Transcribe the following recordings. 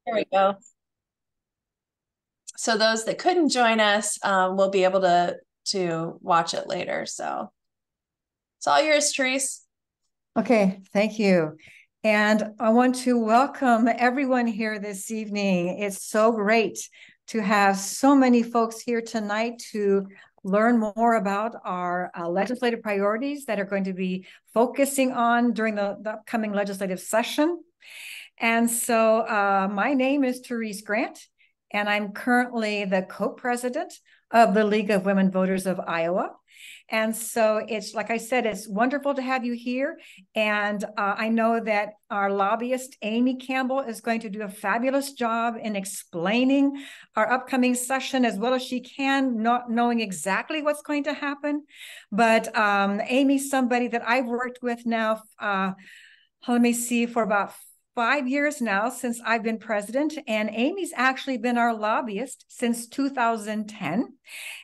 There we go. So those that couldn't join us will be able to watch it later. So it's all yours, Therese. Okay, thank you. And I want to welcome everyone here this evening. It's so great to have so many folks here tonight to learn more about our legislative priorities that are going to be focusing on during the upcoming legislative session. And so my name is Therese Grant, and I'm currently the co-president of the League of Women Voters of Iowa. And so it's, like I said, it's wonderful to have you here. And I know that our lobbyist, Amy Campbell, is going to do a fabulous job in explaining our upcoming session as well as she can, not knowing exactly what's going to happen. But Amy's somebody that I've worked with now, let me see, for about 5 years now since I've been president, and Amy's actually been our lobbyist since 2010.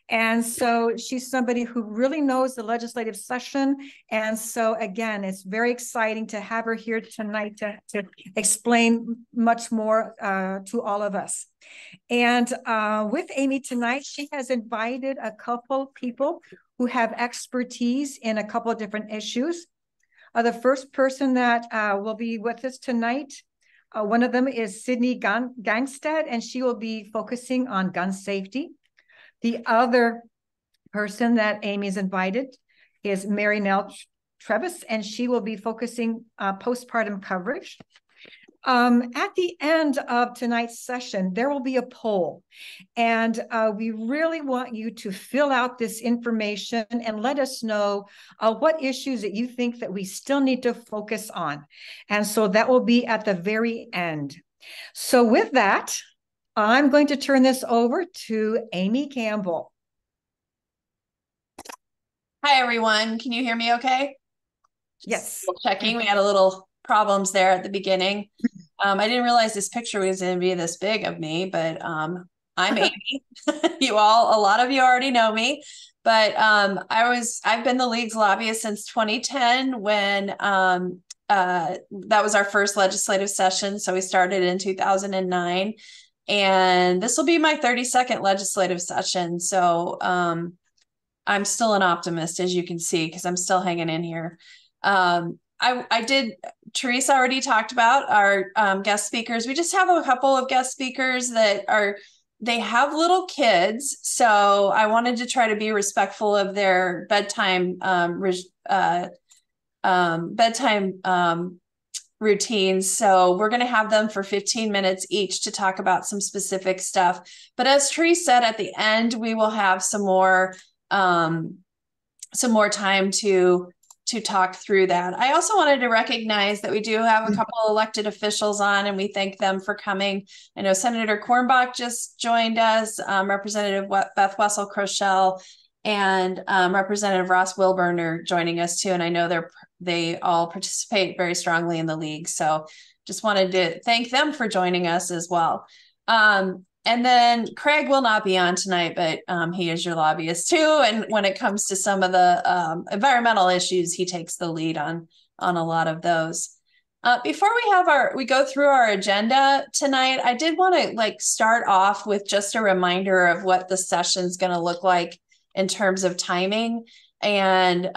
And so she's somebody who really knows the legislative session. And so again, it's very exciting to have her here tonight to explain much more to all of us. And with Amy tonight, she has invited a couple people who have expertise in a couple of different issues. The first person that will be with us tonight, one of them is Sydney Gangstead, and she will be focusing on gun safety. The other person that Amy's invited is Mary Nell Trevis, and she will be focusing postpartum coverage. At the end of tonight's session, there will be a poll, and we really want you to fill out this information and let us know what issues that you think that we still need to focus on. And so that will be at the very end. So with that, I'm going to turn this over to Amy Campbell. Hi, everyone. Can you hear me okay? Yes. Checking. We had a little problems there at the beginning. I didn't realize this picture was going to be this big of me, but I'm Amy. A lot of you already know me, but I've been the league's lobbyist since 2010 when that was our first legislative session. So we started in 2009, and this will be my 32nd legislative session. So I'm still an optimist, as you can see, because I'm still hanging in here. I did, Teresa already talked about our guest speakers. We just have a couple of guest speakers they have little kids. So I wanted to try to be respectful of their bedtime routines. So we're going to have them for 15 minutes each to talk about some specific stuff. But as Teresa said, at the end, we will have some more time to talk through that. I also wanted to recognize that we do have a couple of elected officials on, and we thank them for coming. I know Senator Cornbach just joined us, Representative Beth Wessel-Crochelle, and Representative Ross Wilburn are joining us too. And I know they all participate very strongly in the league. So just wanted to thank them for joining us as well. And then Craig will not be on tonight, but he is your lobbyist too. And when it comes to some of the environmental issues, he takes the lead on a lot of those. Before we go through our agenda tonight, I did want to start off with just a reminder of what the session's going to look like in terms of timing. And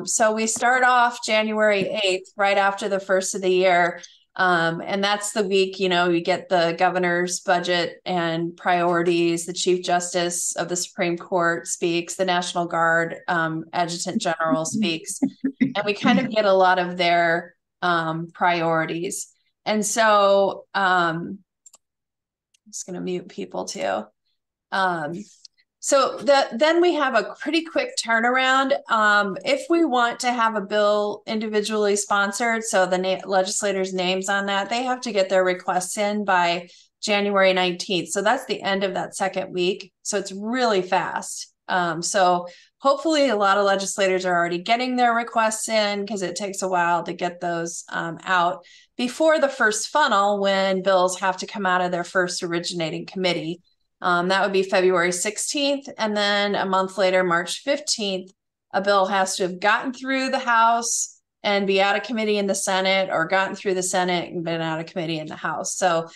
so we start off January 8th, right after the first of the year. And that's the week, you get the governor's budget and priorities. The Chief Justice of the Supreme Court speaks, the National Guard Adjutant General speaks, and we kind of get a lot of their priorities. And so I'm just going to mute people too. So then we have a pretty quick turnaround. If we want to have a bill individually sponsored, so the legislators' names on that, they have to get their requests in by January 19th. So that's the end of that second week. So it's really fast. So hopefully a lot of legislators are already getting their requests in, because it takes a while to get those out before the first funnel, when bills have to come out of their first originating committee. That would be February 16th. And then a month later, March 15th, a bill has to have gotten through the House and be out of committee in the Senate, or gotten through the Senate and been out of committee in the House. So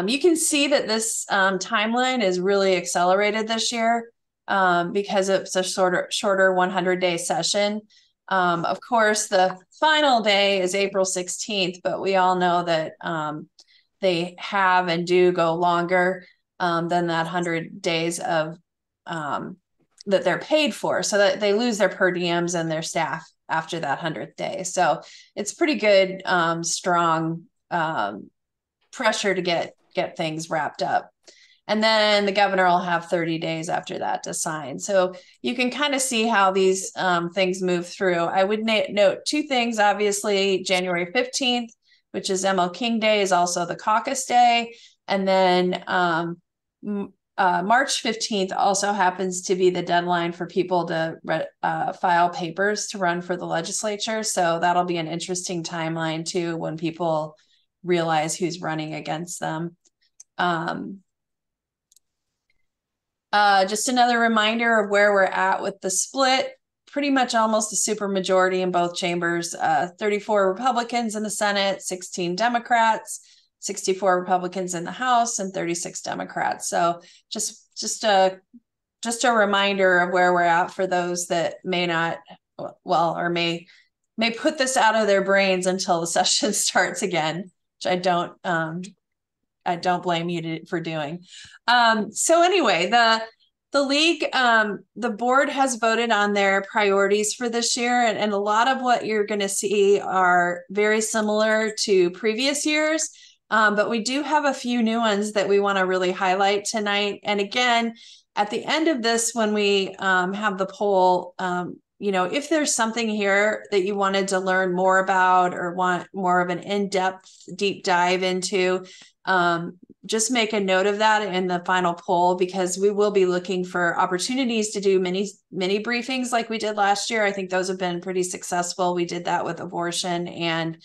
You can see that this timeline is really accelerated this year because it's a shorter 100-day session. Of course, the final day is April 16th, but we all know that they have and do go longer than that 100 days of that they're paid for, so that they lose their per diems and their staff after that 100th day. So it's pretty good, strong pressure to get things wrapped up. And then the governor will have 30 days after that to sign. So you can kind of see how these things move through. I would note two things. Obviously, January 15th, which is ML King Day, is also the caucus day. And then March 15th also happens to be the deadline for people to file papers to run for the legislature. So that'll be an interesting timeline too, when people realize who's running against them. Just another reminder of where we're at with the split. Pretty much almost a super majority in both chambers, 34 Republicans in the Senate, 16 Democrats, 64 Republicans in the House, and 36 Democrats. So just a reminder of where we're at for those that may not, well, or may put this out of their brains until the session starts again, which I don't blame you for doing. So anyway, the league, the board has voted on their priorities for this year, and a lot of what you're going to see are very similar to previous years. But we do have a few new ones that we want to really highlight tonight. And again, at the end of this, when we have the poll, if there's something here that you wanted to learn more about or want more of an in-depth, deep dive into, just make a note of that in the final poll, because we will be looking for opportunities to do mini briefings like we did last year. I think those have been pretty successful. We did that with abortion and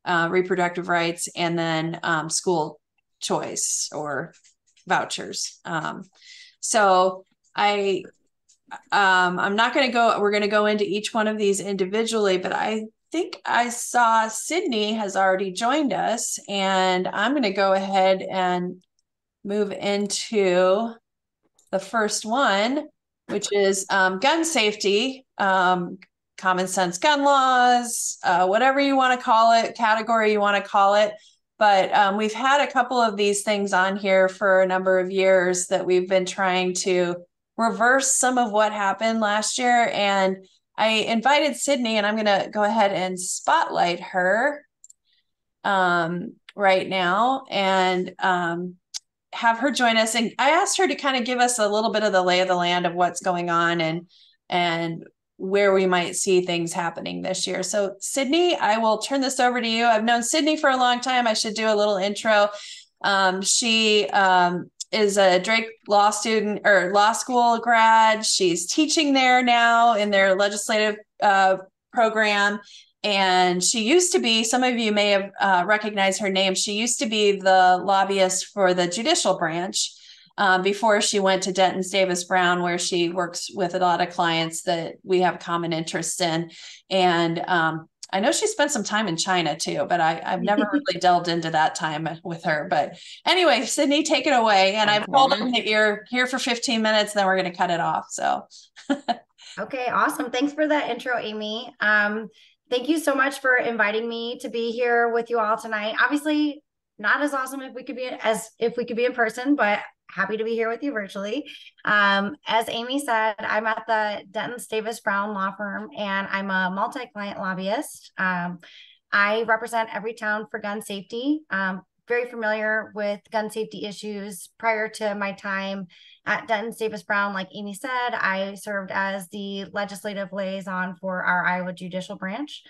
reproductive rights, and then school choice or vouchers. So I'm not going to go, we're going to go into each one of these individually, but I think I saw Sydney has already joined us, and I'm going to go ahead and move into the first one, which is gun safety, common sense gun laws, whatever you want to call it, category you want to call it. But we've had a couple of these things on here for a number of years that we've been trying to reverse some of what happened last year. And I invited Sydney, and I'm going to go ahead and spotlight her right now and have her join us. And I asked her to kind of give us a little bit of the lay of the land of what's going on and where we might see things happening this year. So Sydney, I will turn this over to you. I've known Sydney for a long time. I should do a little intro. She is a Drake law student or law school grad. She's teaching there now in their legislative program. And she used to be, some of you may have recognized her name. She used to be the lobbyist for the judicial branch before she went to Denton Davis Brown, where she works with a lot of clients that we have common interests in. And I know she spent some time in China too, but I've never really delved into that time with her. But anyway, Sydney, take it away. And I've told them that you're here for 15 minutes, then we're going to cut it off. So. Okay, awesome. Thanks for that intro, Amy. Thank you so much for inviting me to be here with you all tonight. Obviously, not as awesome if we could be in person, but happy to be here with you virtually. As Amy said, I'm at the Denton Davis Brown law firm, and I'm a multi-client lobbyist. I represent every town for gun safety. Very familiar with gun safety issues. Prior to my time at Denton Davis Brown, like Amy said, I served as the legislative liaison for our Iowa judicial branch.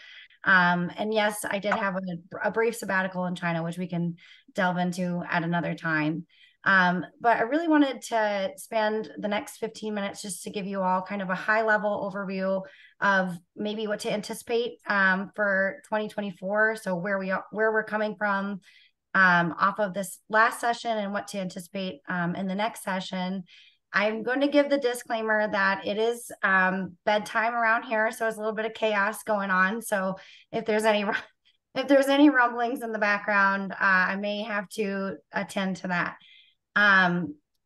And yes, I did have a brief sabbatical in China, which we can delve into at another time. But I really wanted to spend the next 15 minutes just to give you all kind of a high level overview of maybe what to anticipate for 2024. So where we're coming from off of this last session and what to anticipate in the next session. I'm going to give the disclaimer that it is bedtime around here, so it's a little bit of chaos going on. So if there's any if there's any rumblings in the background, I may have to attend to that.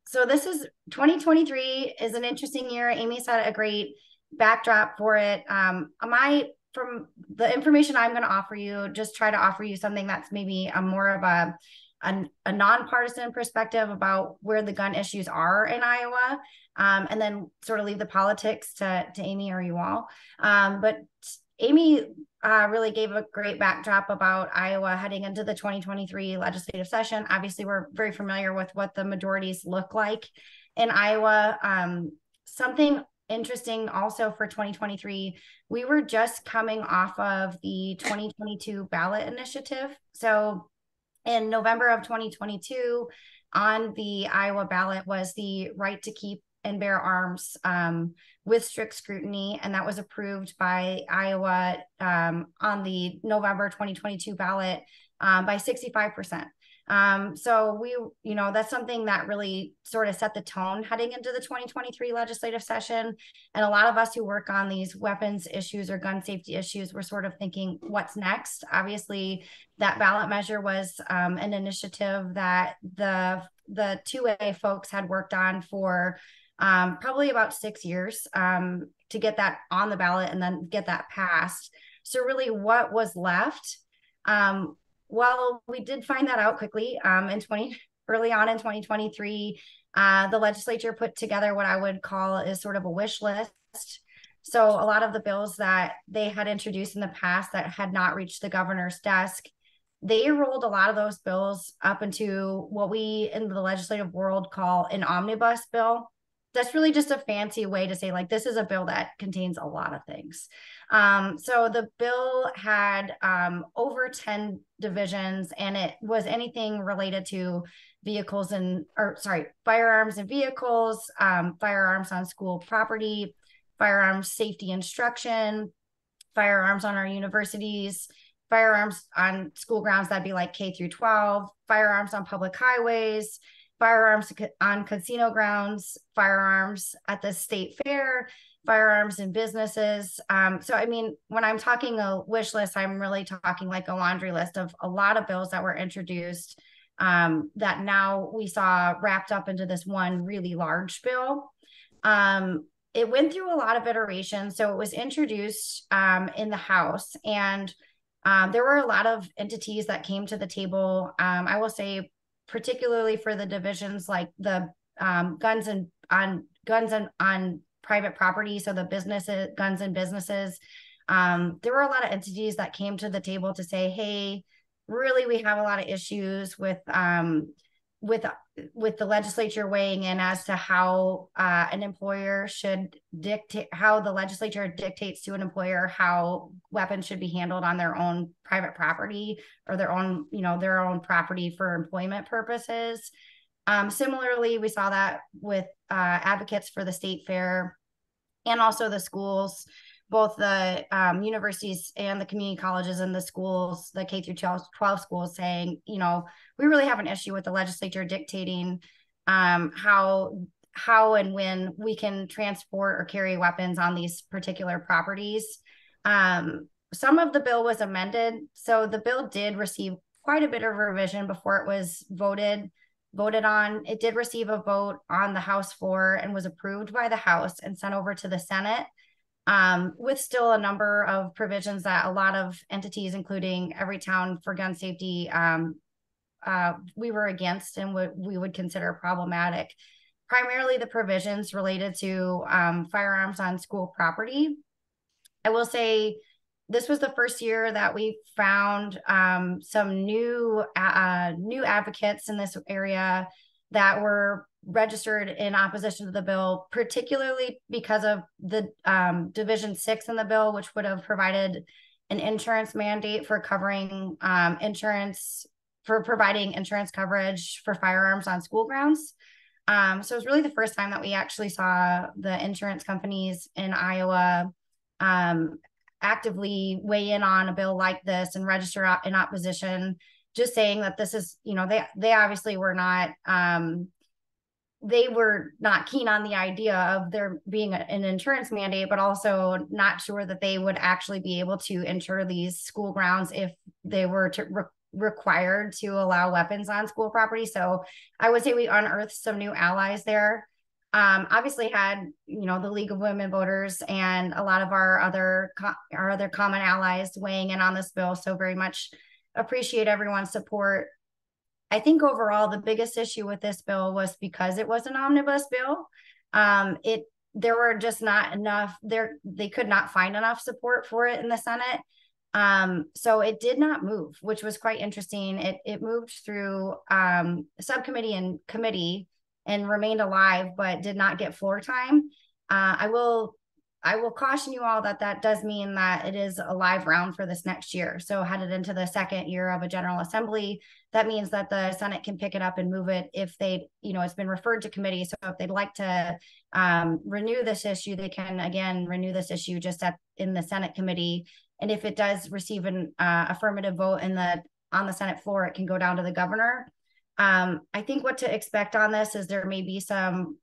So this is 2023 is an interesting year. Amy set a great backdrop for it. From the information I'm going to offer you, just try to offer you something that's maybe a more of a nonpartisan perspective about where the gun issues are in Iowa, and then sort of leave the politics to Amy or you all. But Amy really gave a great backdrop about Iowa heading into the 2023 legislative session. Obviously, we're very familiar with what the majorities look like in Iowa. Something interesting also for 2023, we were just coming off of the 2022 ballot initiative. So in November of 2022, on the Iowa ballot was the right to keep and bear arms with strict scrutiny, and that was approved by Iowa on the November 2022 ballot by 65%. So that's something that really sort of set the tone heading into the 2023 legislative session. And a lot of us who work on these weapons issues or gun safety issues, we're sort of thinking, what's next? Obviously, that ballot measure was an initiative that the 2A folks had worked on for probably about 6 years to get that on the ballot and then get that passed. So really what was left? Well, we did find that out quickly early on in 2023. The legislature put together what I would call is sort of a wish list. So a lot of the bills that they had introduced in the past that had not reached the governor's desk, they rolled a lot of those bills up into what we in the legislative world call an omnibus bill. That's really just a fancy way to say, like, this is a bill that contains a lot of things. So the bill had over 10 divisions, and it was anything related to firearms and vehicles, firearms on school property, firearms safety instruction, firearms on our universities, firearms on school grounds, that'd be like K through 12, firearms on public highways, firearms on casino grounds, firearms at the state fair, firearms in businesses. So, I mean, when I'm talking a wish list, I'm really talking like a laundry list of a lot of bills that were introduced that now we saw wrapped up into this one really large bill. It went through a lot of iterations. So it was introduced in the House, and there were a lot of entities that came to the table. I will say, particularly for the divisions like the guns on private property, so the businesses, guns and businesses, there were a lot of entities that came to the table to say, hey, really, we have a lot of issues with the legislature weighing in as to how an employer should dictate, how the legislature dictates to an employer how weapons should be handled on their own private property or their own property for employment purposes. Similarly, we saw that with advocates for the state fair and also the schools, both the universities and the community colleges and the schools, the K through 12 schools, saying, we really have an issue with the legislature dictating how and when we can transport or carry weapons on these particular properties. Some of the bill was amended. So the bill did receive quite a bit of revision before it was voted on. It did receive a vote on the House floor and was approved by the House and sent over to the Senate. With still a number of provisions that a lot of entities, including Everytown for Gun Safety, we were against and we would consider problematic. Primarily the provisions related to firearms on school property. I will say this was the first year that we found some new advocates in this area that were registered in opposition to the bill, particularly because of the Division 6 in the bill, which would have provided an insurance mandate for covering providing insurance coverage for firearms on school grounds. So it was really the first time that we actually saw the insurance companies in Iowa actively weigh in on a bill like this and register in opposition, just saying that this is, they obviously were not they were not keen on the idea of there being an insurance mandate, but also not sure that they would actually be able to insure these school grounds if they were required to allow weapons on school property. So I would say we unearthed some new allies there. Obviously had, the League of Women Voters and a lot of our other common allies weighing in on this bill. So very much appreciate everyone's support. I think overall the biggest issue with this bill was because it was an omnibus bill. There were just not enough there. They could not find enough support for it in the Senate. So it did not move, which was quite interesting. It moved through subcommittee and committee and remained alive, but did not get floor time. I will caution you all that does mean that it is a live round for this next year. So headed into the second year of a General Assembly, that means that the Senate can pick it up and move it if it's been referred to committee. So if they'd like to renew this issue, they can again renew this issue just in the Senate committee. And if it does receive an affirmative vote on the Senate floor, it can go down to the governor. I think what to expect on this is there may be some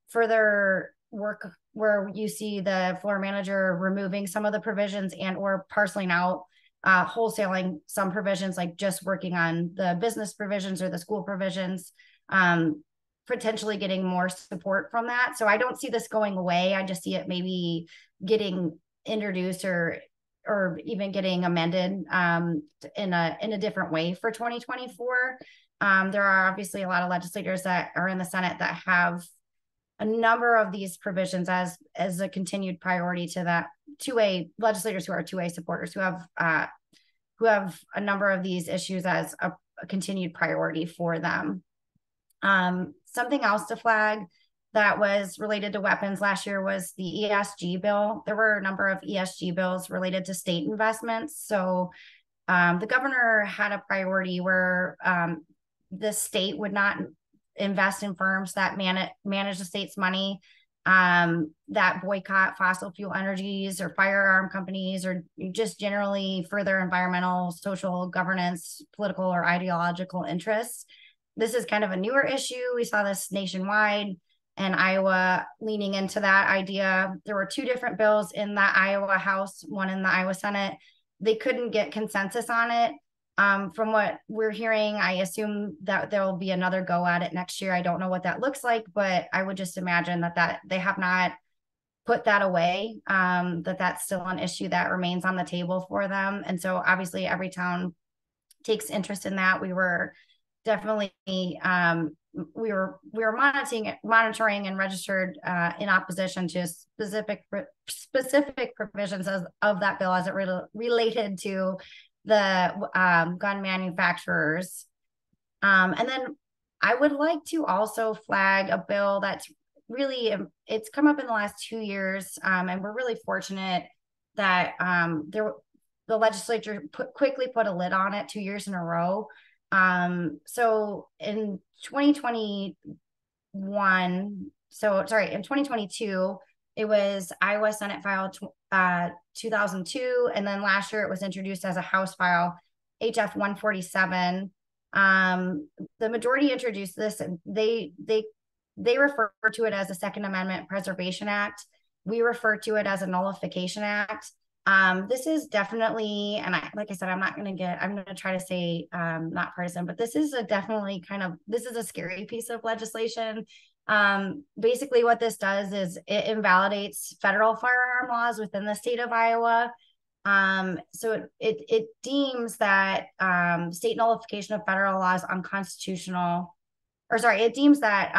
further work where you see the floor manager removing some of the provisions and or parceling out, wholesaling some provisions, like just working on the business provisions or the school provisions, potentially getting more support from that. So I don't see this going away. I just see it maybe getting introduced or even getting amended in a different way for 2024. There are obviously a lot of legislators that are in the Senate that have a number of these provisions as a continued priority to 2A legislators who are 2A supporters who have a number of these issues as a continued priority for them. Something else to flag that was related to weapons last year was the ESG bill. There were a number of ESG bills related to state investments. So the governor had a priority where the state would not invest in firms that manage the state's money, that boycott fossil fuel energies or firearm companies, or just generally further environmental, social, governance, political, or ideological interests. This is kind of a newer issue. We saw this nationwide, and Iowa leaning into that idea. There were two different bills in the Iowa House, one in the Iowa Senate. They couldn't get consensus on it. From what we're hearing, I assume that there will be another go at it next year. I don't know what that looks like, but I would just imagine that they have not put that away, that's still an issue that remains on the table for them. And so obviously every town takes interest in that. We were definitely, we were monitoring and registered in opposition to specific provisions of that bill as it related to the gun manufacturers. And then I would like to also flag a bill that's really, it's come up in the last 2 years, and we're really fortunate that the legislature quickly put a lid on it 2 years in a row. So in 2022, it was Iowa Senate File 2002, and then last year it was introduced as a House File, HF 147. The majority introduced this, and they refer to it as a Second Amendment Preservation Act. We refer to it as a Nullification Act. This is definitely, and like I said, I'm going to try to say not partisan, but this is this is a scary piece of legislation. Basically what this does is it invalidates federal firearm laws within the state of Iowa. So it deems that state nullification of federal laws unconstitutional, it deems that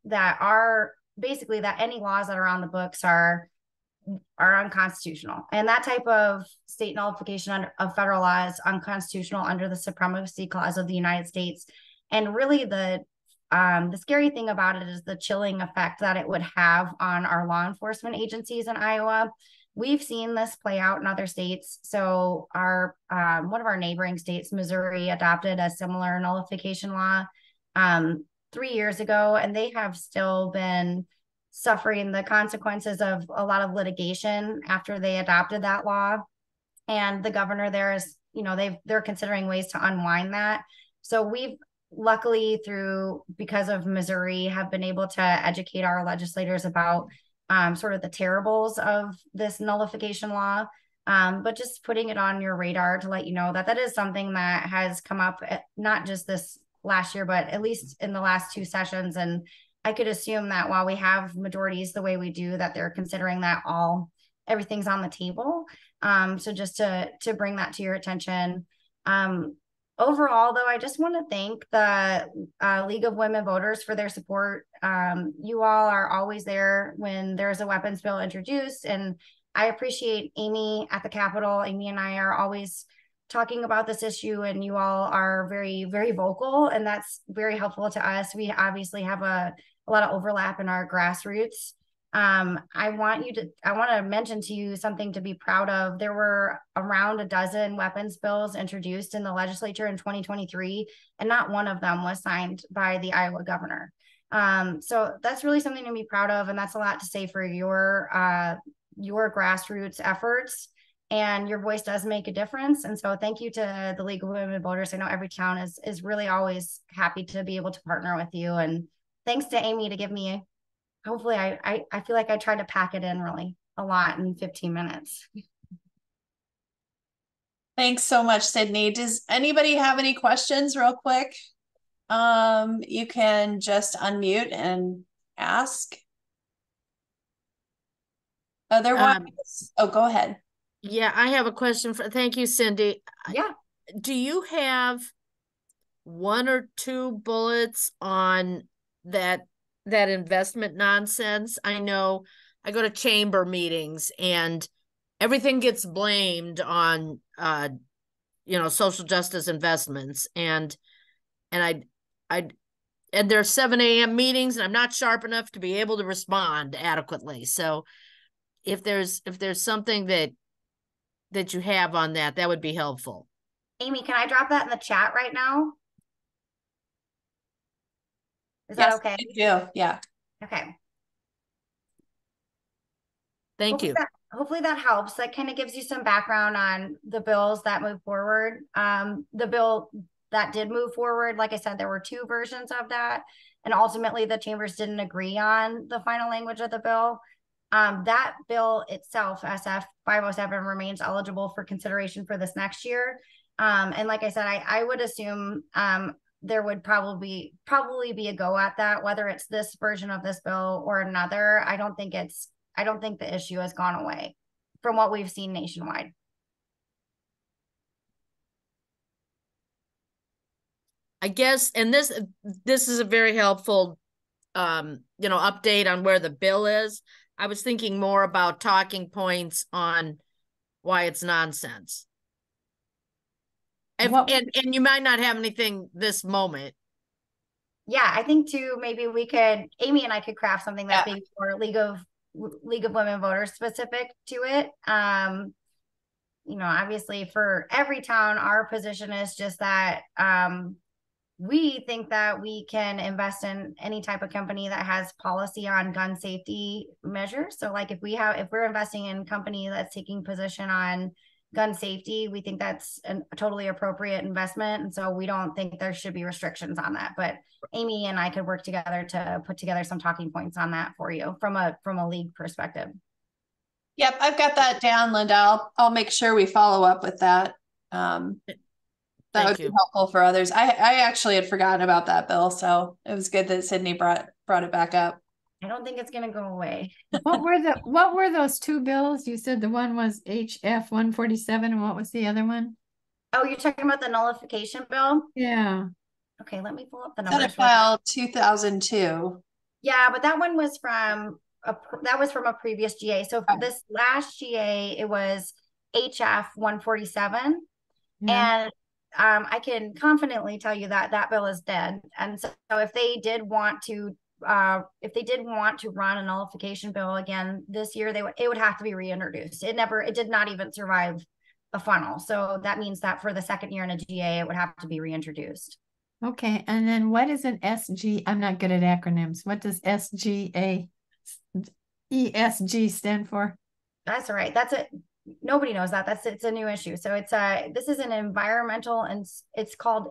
that any laws that are on the books are unconstitutional, and that type of state nullification of federal law is unconstitutional under the Supremacy Clause of the United States. And really the scary thing about it is the chilling effect that it would have on our law enforcement agencies in Iowa. We've seen this play out in other states. So our one of our neighboring states, Missouri, adopted a similar nullification law 3 years ago, and they have still been suffering the consequences of a lot of litigation after they adopted that law. And the governor there is, they're considering ways to unwind that. So luckily because of Missouri, have been able to educate our legislators about sort of the terribles of this nullification law. But just putting it on your radar to let you know that that is something that has come up, not just this last year, but at least in the last 2 sessions. And I could assume that while we have majorities the way we do, that they're considering that everything's on the table. So just to bring that to your attention. Overall, though, I just want to thank the League of Women Voters for their support. You all are always there when there's a weapons bill introduced, and I appreciate Amy at the Capitol. Amy and I are always talking about this issue, and you all are very, very vocal, and that's very helpful to us. We obviously have a lot of overlap in our grassroots. I want to mention to you something to be proud of. There were around a dozen weapons bills introduced in the legislature in 2023, and not one of them was signed by the Iowa governor. So that's really something to be proud of, and that's a lot to say for your grassroots efforts. And your voice does make a difference. And so thank you to the League of Women Voters. I know every town is really always happy to be able to partner with you. And thanks to Amy to give me, hopefully I feel like I tried to pack it in really a lot in 15 minutes. Thanks so much, Sydney. Does anybody have any questions real quick? You can just unmute and ask. Otherwise, go ahead. Yeah, I have a question thank you, Cindy. Yeah. Do you have 1 or 2 bullets on that investment nonsense? I know I go to chamber meetings and everything gets blamed on social justice investments, and there's 7 a.m. meetings, and I'm not sharp enough to be able to respond adequately. So if there's something that you have on that would be helpful. Amy, can I drop that in the chat right now? Is that okay? Yeah. Yeah. Okay. Thank you. Hopefully that helps. That kind of gives you some background on the bills that move forward. The bill that did move forward, like I said, there were 2 versions of that. And ultimately the chambers didn't agree on the final language of the bill. That bill itself, SF 507, remains eligible for consideration for this next year. And like I said, I would assume there would probably be a go at that, whether it's this version of this bill or another. I don't think the issue has gone away from what we've seen nationwide. I guess, and this is a very helpful update on where the bill is. I was thinking more about talking points on why it's nonsense. And you might not have anything this moment. Yeah, I think too, maybe Amy and I could craft something that's maybe more League of Women Voters specific to it. Obviously for every town, our position is just that we think that we can invest in any type of company that has policy on gun safety measures. So like if we're investing in a company that's taking position on gun safety, we think that's a totally appropriate investment. And so we don't think there should be restrictions on that. But Amy and I could work together to put together some talking points on that for you from a league perspective. Yep, I've got that down, Linda. I'll make sure we follow up with that. That would be helpful for others. I actually had forgotten about that bill, so it was good that Sydney brought it back up. I don't think it's going to go away. What were those 2 bills? You said the one was HF 147, and what was the other one? Oh, you're talking about the nullification bill? Yeah. Okay, let me pull up the numbers. Senate File 2002. Yeah, but that one was from a previous GA. So for this last GA, it was HF 147, and I can confidently tell you that that bill is dead. And so if they did want to run a nullification bill again this year, it would have to be reintroduced. It did not even survive a funnel. So that means that for the second year in a GA, it would have to be reintroduced. Okay. And then what is an SG? I'm not good at acronyms. What does ESG stand for? That's all right. That's it. Nobody knows that. It's a new issue. So this is an environmental, and it's called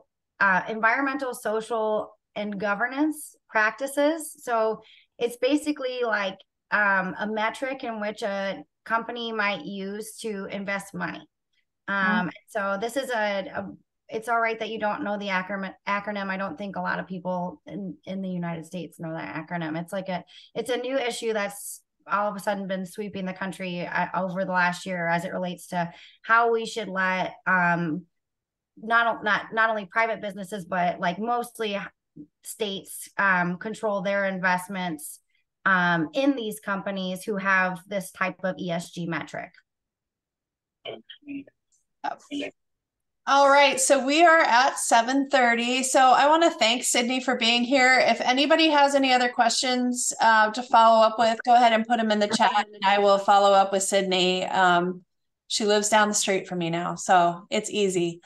environmental, social, and governance practices. So it's basically like a metric in which a company might use to invest money. So this is it's all right that you don't know the acronym. I don't think a lot of people in the United States know that acronym. It's a new issue that's all of a sudden been sweeping the country over the last year as it relates to how we should let not only private businesses, but like mostly states control their investments in these companies who have this type of ESG metric. All right, so we are at 7:30. So I want to thank Sydney for being here. If anybody has any other questions to follow up with, go ahead and put them in the chat and I will follow up with Sydney. She lives down the street from me now, so it's easy.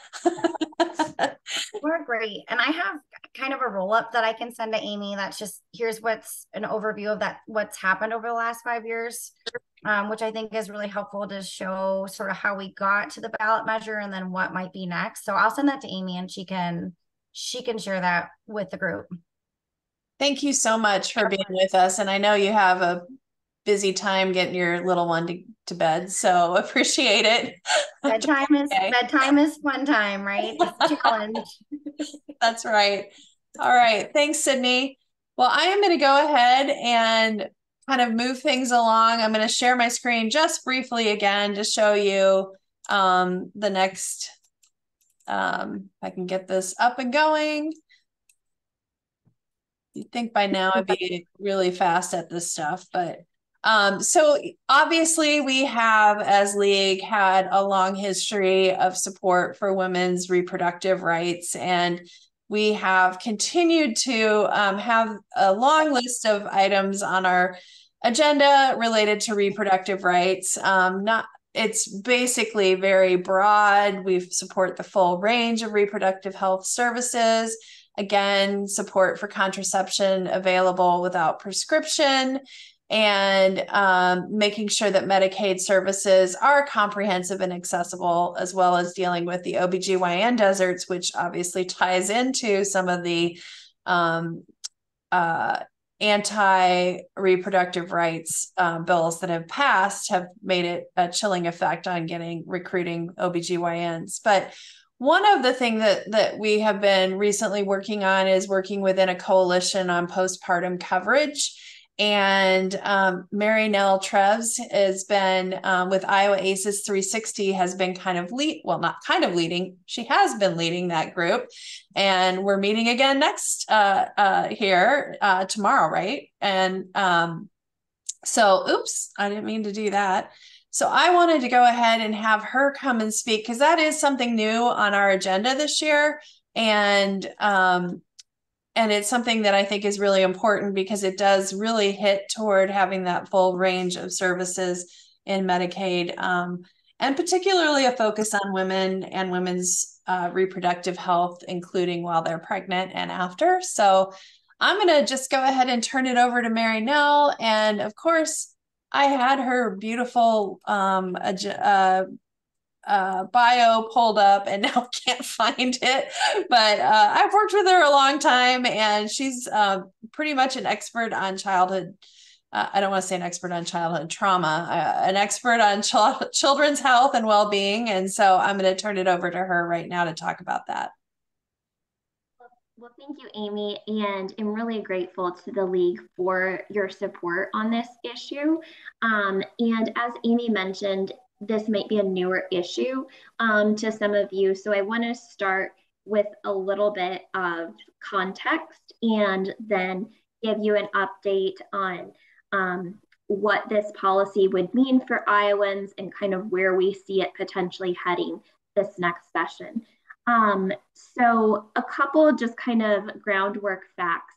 We're great. And I have kind of a roll-up that I can send to Amy. That's just, here's what's an overview of what's happened over the last 5 years, which I think is really helpful to show sort of how we got to the ballot measure and then what might be next. So I'll send that to Amy and she can share that with the group. Thank you so much for being with us. And I know you have a busy time getting your little one to bed, so appreciate it. Bedtime is fun time, right? It's a challenge. That's right. All right. Thanks, Sydney. Well, I am going to go ahead and kind of move things along. I'm going to share my screen just briefly again to show you the next, I can get this up and going. You'd think by now I'd be really fast at this stuff, but so obviously we have, as League, had a long history of support for women's reproductive rights, and we have continued to have a long list of items on our agenda related to reproductive rights. It's basically very broad. We support the full range of reproductive health services. Again, support for contraception available without prescription, and making sure that Medicaid services are comprehensive and accessible, as well as dealing with the OBGYN deserts, which obviously ties into some of the anti-reproductive rights bills that have passed, have made it a chilling effect on recruiting OBGYNs. But one of the things that we have been recently working on is working within a coalition on postpartum coverage. And Mary Nell Treves has been with Iowa ACEs 360, has been she has been leading that group. And we're meeting again next here tomorrow, right? And so, oops, I didn't mean to do that. So I wanted to go ahead and have her come and speak, because that is something new on our agenda this year. And it's something that I think is really important, because it does really hit toward having that full range of services in Medicaid, and particularly a focus on women and women's reproductive health, including while they're pregnant and after. So I'm going to just go ahead and turn it over to Mary Nell. And of course, I had her beautiful bio pulled up and now can't find it, but I've worked with her a long time, and she's pretty much an expert on childhood. I don't want to say an expert on childhood trauma, an expert on children's health and well-being. And so I'm going to turn it over to her right now to talk about that. Well, thank you, Amy, and I'm really grateful to the League for your support on this issue. And as Amy mentioned, this might be a newer issue to some of you. So I want to start with a little bit of context and then give you an update on what this policy would mean for Iowans and kind of where we see it potentially heading this next session. So a couple just kind of groundwork facts.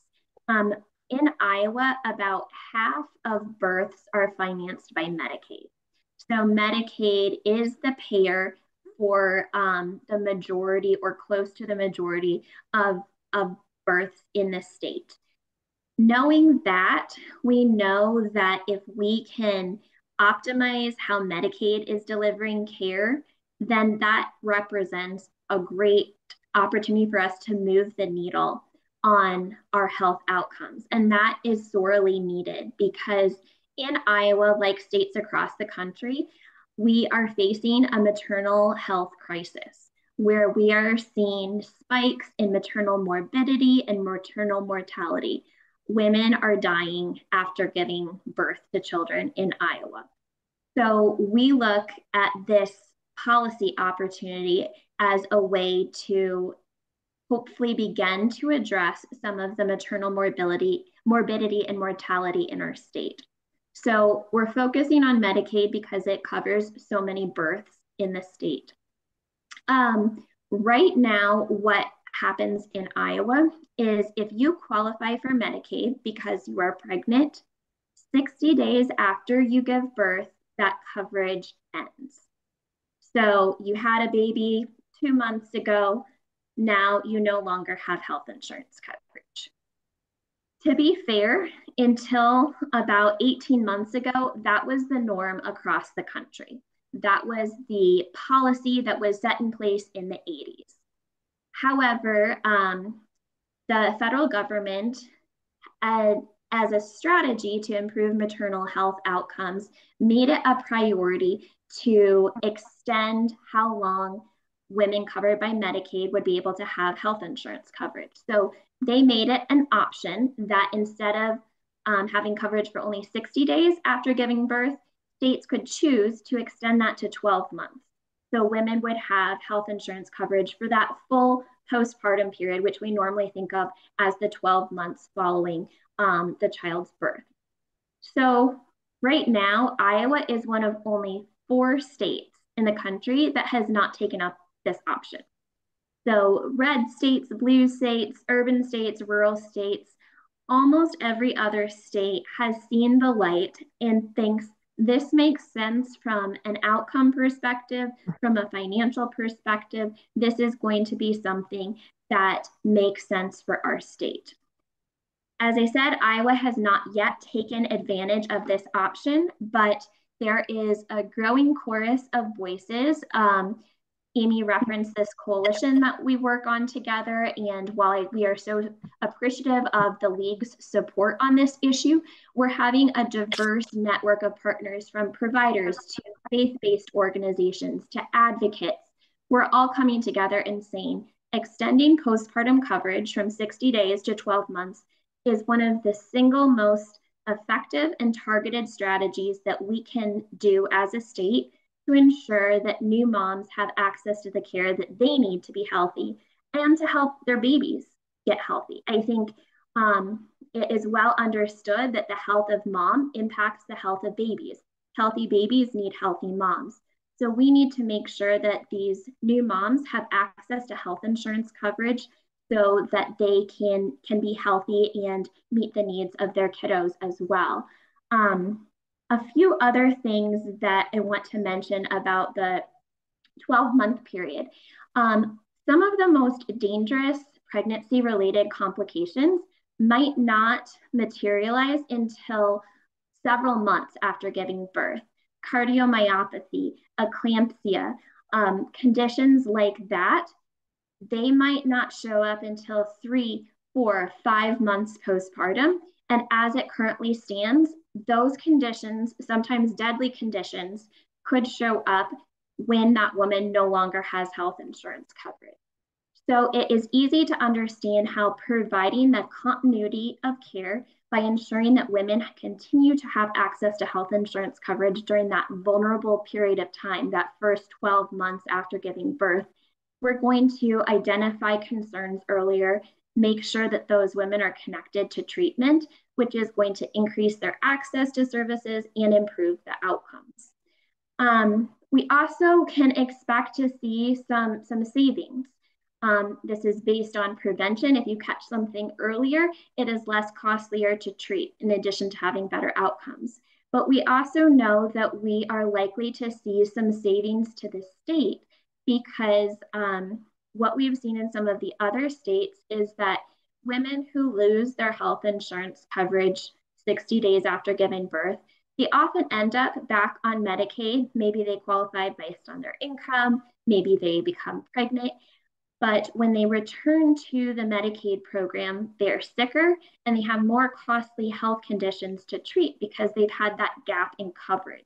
In Iowa, about half of births are financed by Medicaid. So Medicaid is the payer for the majority or close to the majority of births in the state. Knowing that, we know that if we can optimize how Medicaid is delivering care, then that represents a great opportunity for us to move the needle on our health outcomes. And that is sorely needed because in Iowa, like states across the country, we are facing a maternal health crisis where we are seeing spikes in maternal morbidity and maternal mortality. Women are dying after giving birth to children in Iowa. So we look at this policy opportunity as a way to hopefully begin to address some of the maternal morbidity and mortality in our state. So we're focusing on Medicaid because it covers so many births in the state. Right now, what happens in Iowa is if you qualify for Medicaid because you are pregnant, 60 days after you give birth, that coverage ends. So you had a baby 2 months ago, now you no longer have health insurance coverage. To be fair, until about 18 months ago, that was the norm across the country. That was the policy that was set in place in the 80s. However, the federal government, as a strategy to improve maternal health outcomes, made it a priority to extend how long women covered by Medicaid would be able to have health insurance coverage. So they made it an option that instead of having coverage for only 60 days after giving birth, states could choose to extend that to 12 months. So women would have health insurance coverage for that full postpartum period, which we normally think of as the 12 months following the child's birth. So right now, Iowa is one of only 4 states in the country that has not taken up this option. So red states, blue states, urban states, rural states, almost every other state has seen the light and thinks this makes sense from an outcome perspective, from a financial perspective. This is going to be something that makes sense for our state. As I said, Iowa has not yet taken advantage of this option, but there is a growing chorus of voices. Amy referenced this coalition that we work on together, and while we are so appreciative of the League's support on this issue, we're having a diverse network of partners from providers to faith-based organizations to advocates. We're all coming together and saying extending postpartum coverage from 60 days to 12 months is one of the single most effective and targeted strategies that we can do as a state to ensure that new moms have access to the care that they need to be healthy and to help their babies get healthy. I think it is well understood that the health of mom impacts the health of babies. Healthy babies need healthy moms. So we need to make sure that these new moms have access to health insurance coverage so that they can be healthy and meet the needs of their kiddos as well. A few other things that I want to mention about the 12-month period. Some of the most dangerous pregnancy-related complications might not materialize until several months after giving birth. Cardiomyopathy, eclampsia, conditions like that, they might not show up until 3, 4, 5 months postpartum. And as it currently stands, those conditions, sometimes deadly conditions, could show up when that woman no longer has health insurance coverage. So it is easy to understand how providing the continuity of care by ensuring that women continue to have access to health insurance coverage during that vulnerable period of time, that first 12 months after giving birth, we're going to identify concerns earlier, make sure that those women are connected to treatment, which is going to increase their access to services and improve the outcomes. We also can expect to see some savings. This is based on prevention. If you catch something earlier, it is less costlier to treat in addition to having better outcomes. But we also know that we are likely to see some savings to the state because what we've seen in some of the other states is that women who lose their health insurance coverage 60 days after giving birth, they often end up back on Medicaid. Maybe they qualify based on their income, maybe they become pregnant. But when they return to the Medicaid program, they're sicker and they have more costly health conditions to treat because they've had that gap in coverage.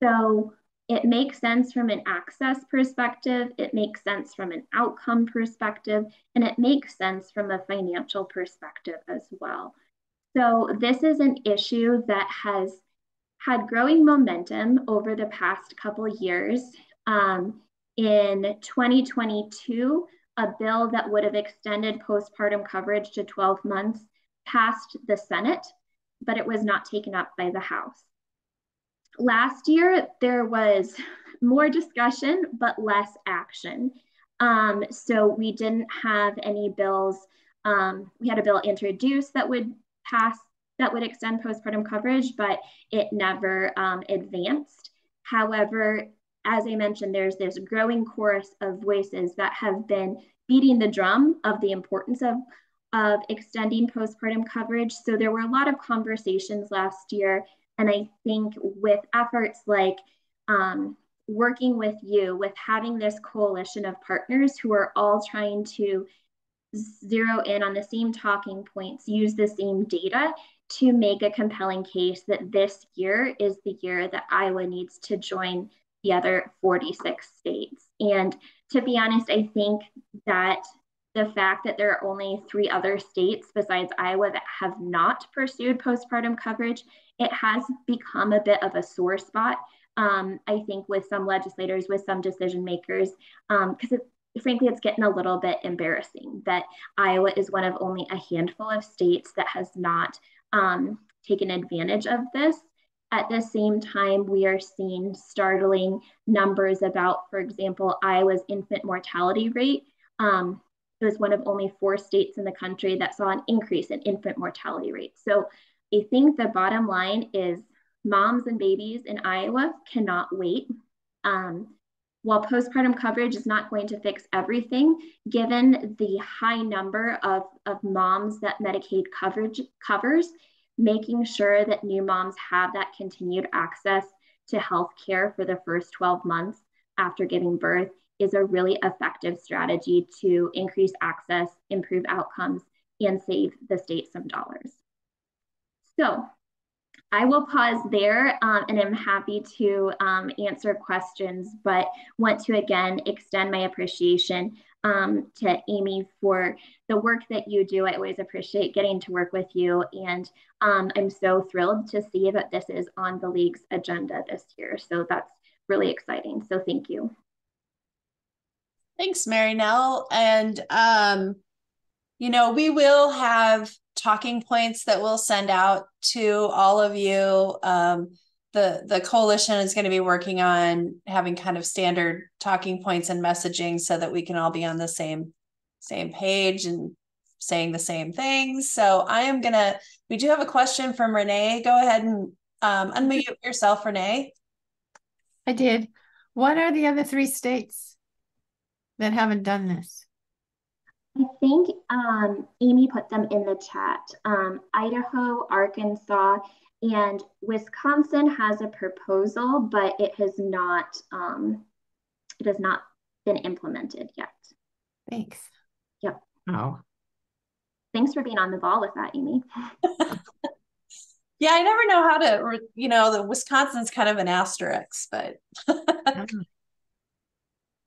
So it makes sense from an access perspective, it makes sense from an outcome perspective, and it makes sense from a financial perspective as well. So this is an issue that has had growing momentum over the past couple years. In 2022, a bill that would have extended postpartum coverage to 12 months passed the Senate, but it was not taken up by the House. Last year, there was more discussion, but less action. So we didn't have any bills. We had a bill introduced that would pass, that would extend postpartum coverage, but it never advanced. However, as I mentioned, there's this growing chorus of voices that have been beating the drum of the importance of extending postpartum coverage. So there were a lot of conversations last year. And I think with efforts like working with you, with having this coalition of partners who are all trying to zero in on the same talking points, use the same data to make a compelling case that this year is the year that Iowa needs to join the other 46 states. And to be honest, I think that the fact that there are only 3 other states besides Iowa that have not pursued postpartum coverage, it has become a bit of a sore spot, I think, with some legislators, with some decision makers, because frankly, it's getting a little bit embarrassing that Iowa is one of only a handful of states that has not taken advantage of this. At the same time, we are seeing startling numbers about, for example, Iowa's infant mortality rate. It was one of only 4 states in the country that saw an increase in infant mortality rate. So I think the bottom line is moms and babies in Iowa cannot wait. While postpartum coverage is not going to fix everything, given the high number of moms that Medicaid coverage covers, making sure that new moms have that continued access to health care for the first 12 months after giving birth is a really effective strategy to increase access, improve outcomes, and save the state some dollars. So I will pause there and I'm happy to answer questions, but want to again extend my appreciation to Amy for the work that you do. I always appreciate getting to work with you, and I'm so thrilled to see that this is on the league's agenda this year. So that's really exciting. So thank you. Thanks, Mary Nell. And, you know, we will have talking points that we'll send out to all of you. The coalition is going to be working on having kind of standard talking points and messaging so that we can all be on the same page and saying the same things. So we do have a question from Renee. Go ahead and unmute yourself, Renee. I did. What are the other 3 states that haven't done this? I think Amy put them in the chat. Idaho, Arkansas, and Wisconsin has a proposal, but it has not been implemented yet. Thanks. Yep. Oh. Thanks for being on the ball with that, Amy. Yeah, I never know how to, the Wisconsin's kind of an asterisk, but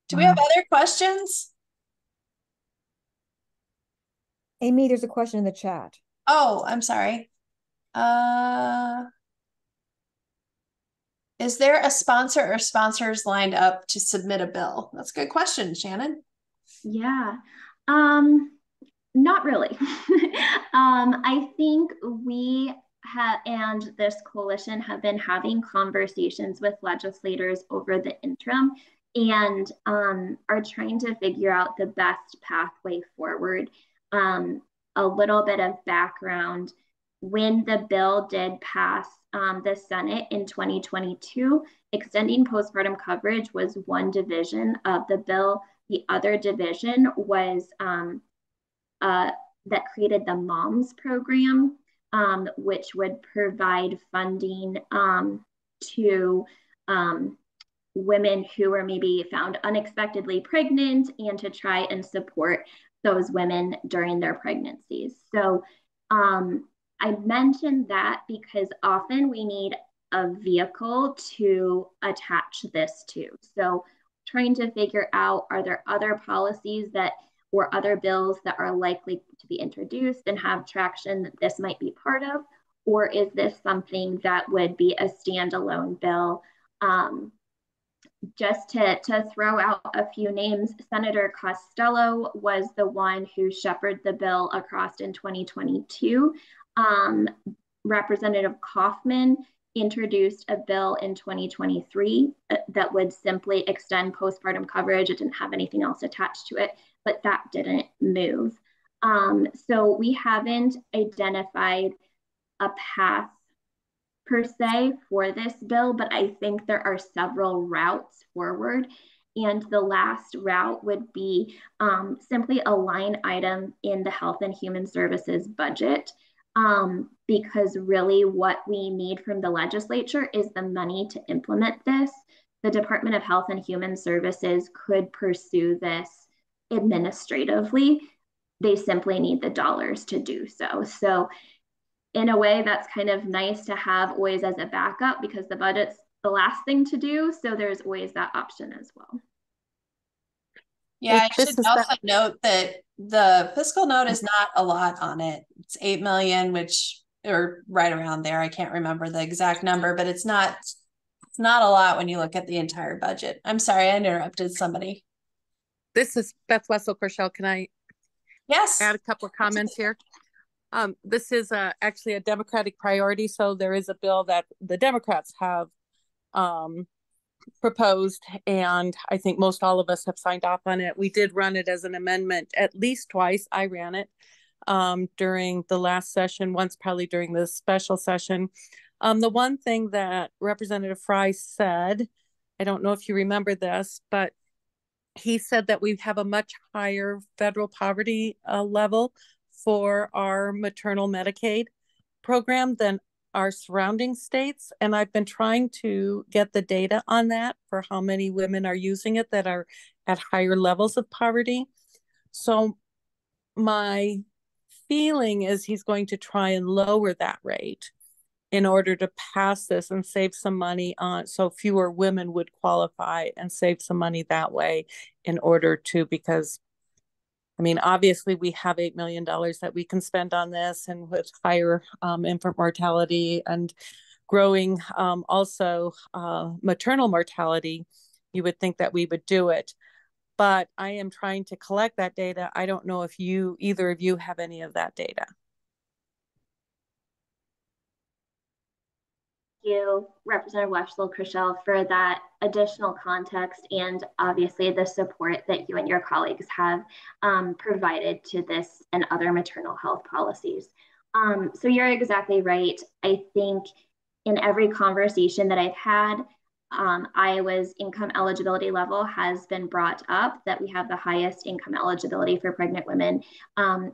do we have other questions? Amy, there's a question in the chat. Oh, I'm sorry. Is there a sponsor or sponsors lined up to submit a bill? That's a good question, Shannon. Yeah. Not really. I think we and this coalition have been having conversations with legislators over the interim and are trying to figure out the best pathway forward. A little bit of background. When the bill did pass the Senate in 2022, extending postpartum coverage was one division of the bill. The other division was that created the MOMS program, which would provide funding to women who were maybe found unexpectedly pregnant and to try and support those women during their pregnancies. So I mentioned that because often we need a vehicle to attach this to. So trying to figure out, are there other policies that or other bills that are likely to be introduced and have traction that this might be part of? Or is this something that would be a standalone bill? Just to throw out a few names, Senator Costello was the one who shepherded the bill across in 2022. Representative Kaufman introduced a bill in 2023 that would simply extend postpartum coverage. It didn't have anything else attached to it, but that didn't move. So we haven't identified a path per se for this bill, but I think there are several routes forward. And the last route would be simply a line item in the Health and Human Services budget, because really what we need from the legislature is the money to implement this. The Department of Health and Human Services could pursue this administratively. They simply need the dollars to do so. So in a way, that's kind of nice to have always as a backup because the budget's the last thing to do. So there's always that option as well. Yeah, I should also note that the fiscal note is not a lot on it. It's 8 million, which or right around there. I can't remember the exact number, but it's not a lot when you look at the entire budget. I'm sorry, I interrupted somebody. This is Beth Wessel-Chrishell. Can I add a couple of comments here? This is actually a Democratic priority. So there is a bill that the Democrats have proposed, and I think most all of us have signed off on it. We did run it as an amendment at least twice. I ran it during the last session, once probably during the special session. The one thing that Representative Fry said, I don't know if you remember this, but he said that we have a much higher federal poverty level for our maternal Medicaid program than our surrounding states. And I've been trying to get the data on that for how many women are using it that are at higher levels of poverty. So my feeling is he's going to try and lower that rate in order to pass this and save some money on, so fewer women would qualify and save some money that way in order to, because I mean, obviously we have $8 million that we can spend on this, and with higher infant mortality and growing also maternal mortality, you would think that we would do it. But I am trying to collect that data. I don't know if either of you have any of that data. Thank you, Representative Wessel-Chrishell, for that additional context and obviously the support that you and your colleagues have provided to this and other maternal health policies. So you're exactly right. I think in every conversation that I've had, Iowa's income eligibility level has been brought up, that we have the highest income eligibility for pregnant women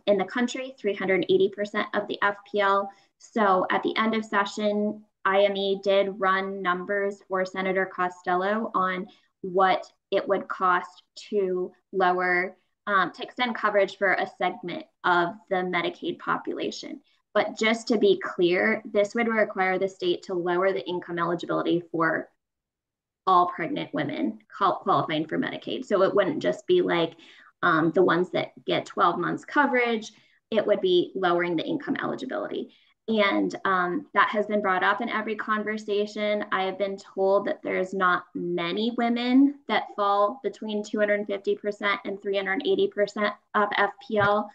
in the country, 380% of the FPL. So at the end of session, IME did run numbers for Senator Costello on what it would cost to lower, to extend coverage for a segment of the Medicaid population. But just to be clear, this would require the state to lower the income eligibility for all pregnant women qualifying for Medicaid. So it wouldn't just be like the ones that get 12 months coverage. It would be lowering the income eligibility. And that has been brought up in every conversation. I have been told that there's not many women that fall between 250% and 380% of FPL,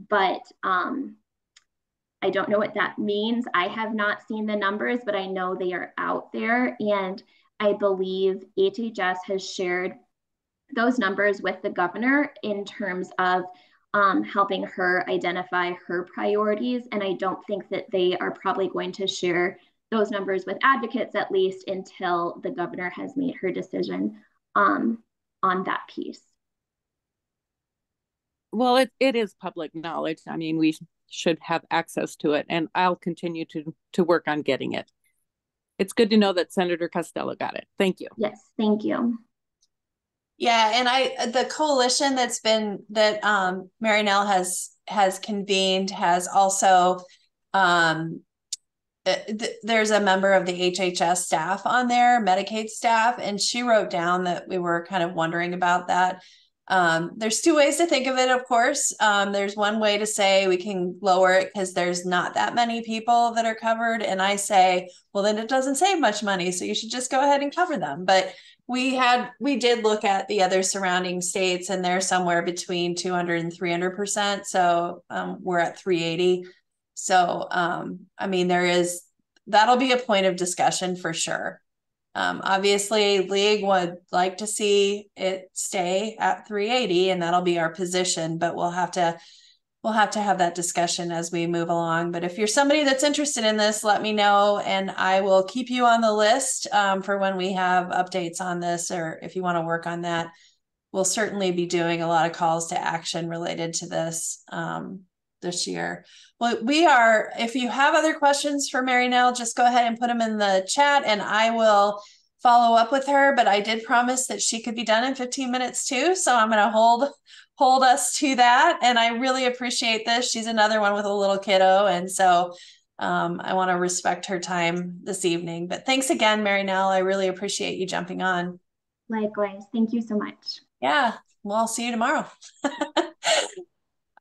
but I don't know what that means. I have not seen the numbers, but I know they are out there. And I believe HHS has shared those numbers with the governor in terms of helping her identify her priorities. And I don't think that they are probably going to share those numbers with advocates, at least until the governor has made her decision on that piece. Well, it is public knowledge. I mean, we should have access to it, and I'll continue to work on getting it. it's good to know that Senator Costello got it. Thank you. Yes, thank you. Yeah, and the coalition that Mary Nell has convened has also there's a member of the HHS staff on there, Medicaid staff, and she wrote down that we were kind of wondering about that. There's two ways to think of it, of course. There's one way to say we can lower it because there's not that many people that are covered. And I say, well, then it doesn't save much money. So you should just go ahead and cover them. But we did look at the other surrounding states, and they're somewhere between 200 and 300%. So we're at 380. So, I mean, that'll be a point of discussion for sure. Obviously, League would like to see it stay at 380, and that'll be our position, but we'll have to have that discussion as we move along. But if you're somebody that's interested in this, let me know, and I will keep you on the list for when we have updates on this, or if you want to work on that. We'll certainly be doing a lot of calls to action related to this year. Well, if you have other questions for Mary Nell, just go ahead and put them in the chat and I will follow up with her. But I did promise that she could be done in 15 minutes too. So I'm going to hold us to that. And I really appreciate this. She's another one with a little kiddo. And so I want to respect her time this evening. But thanks again, Mary Nell. I really appreciate you jumping on. Likewise. Thank you so much. Yeah. Well, I'll see you tomorrow.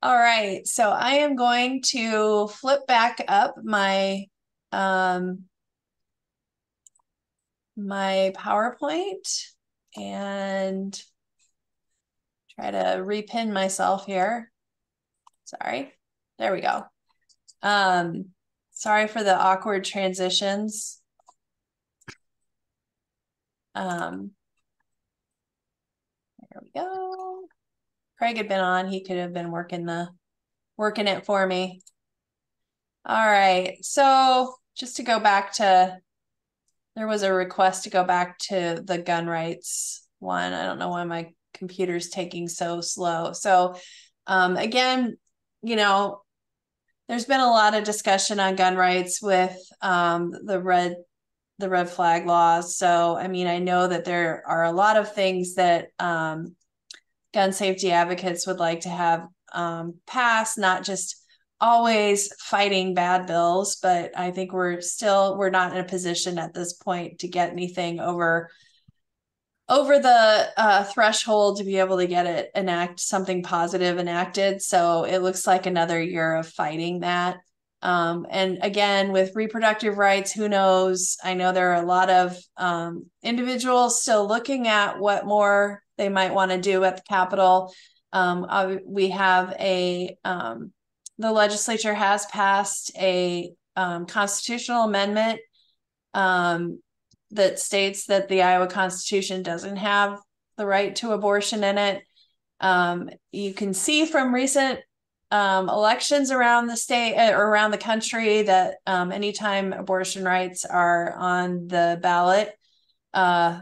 All right, so I am going to flip back up my my PowerPoint and try to repin myself here. Sorry, there we go. Sorry for the awkward transitions. There we go. Craig had been on, he could have been working it for me. All right, so just to go back to, there was a request to go back to the gun rights one. I don't know why my computer's taking so slow. So again, you know, there's been a lot of discussion on gun rights with the red flag laws. So, I mean, I know that there are a lot of things that gun safety advocates would like to have passed, not just always fighting bad bills, but I think we're not in a position at this point to get anything over the threshold to be able to get it something positive enacted. So it looks like another year of fighting that. And again, with reproductive rights, who knows? I know there are a lot of individuals still looking at what more they might want to do at the Capitol. We have the legislature has passed a constitutional amendment that states that the Iowa Constitution doesn't have the right to abortion in it. You can see from recent elections around the state or around the country that anytime abortion rights are on the ballot,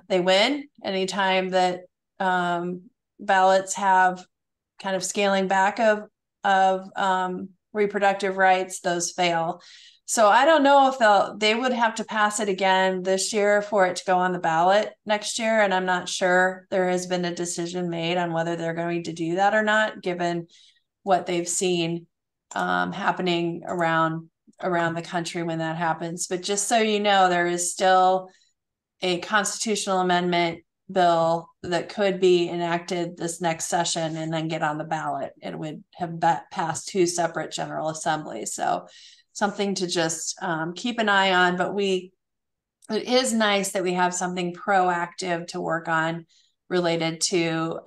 they win. Anytime that ballots have kind of scaling back of reproductive rights, those fail. So I don't know if they would have to pass it again this year for it to go on the ballot next year. And I'm not sure there has been a decision made on whether they're going to do that or not, given what they've seen happening around the country when that happens. But just so you know, there is still a constitutional amendment bill that could be enacted this next session and then get on the ballot. It would have passed two separate general assemblies. So something to just keep an eye on. But it is nice that we have something proactive to work on related to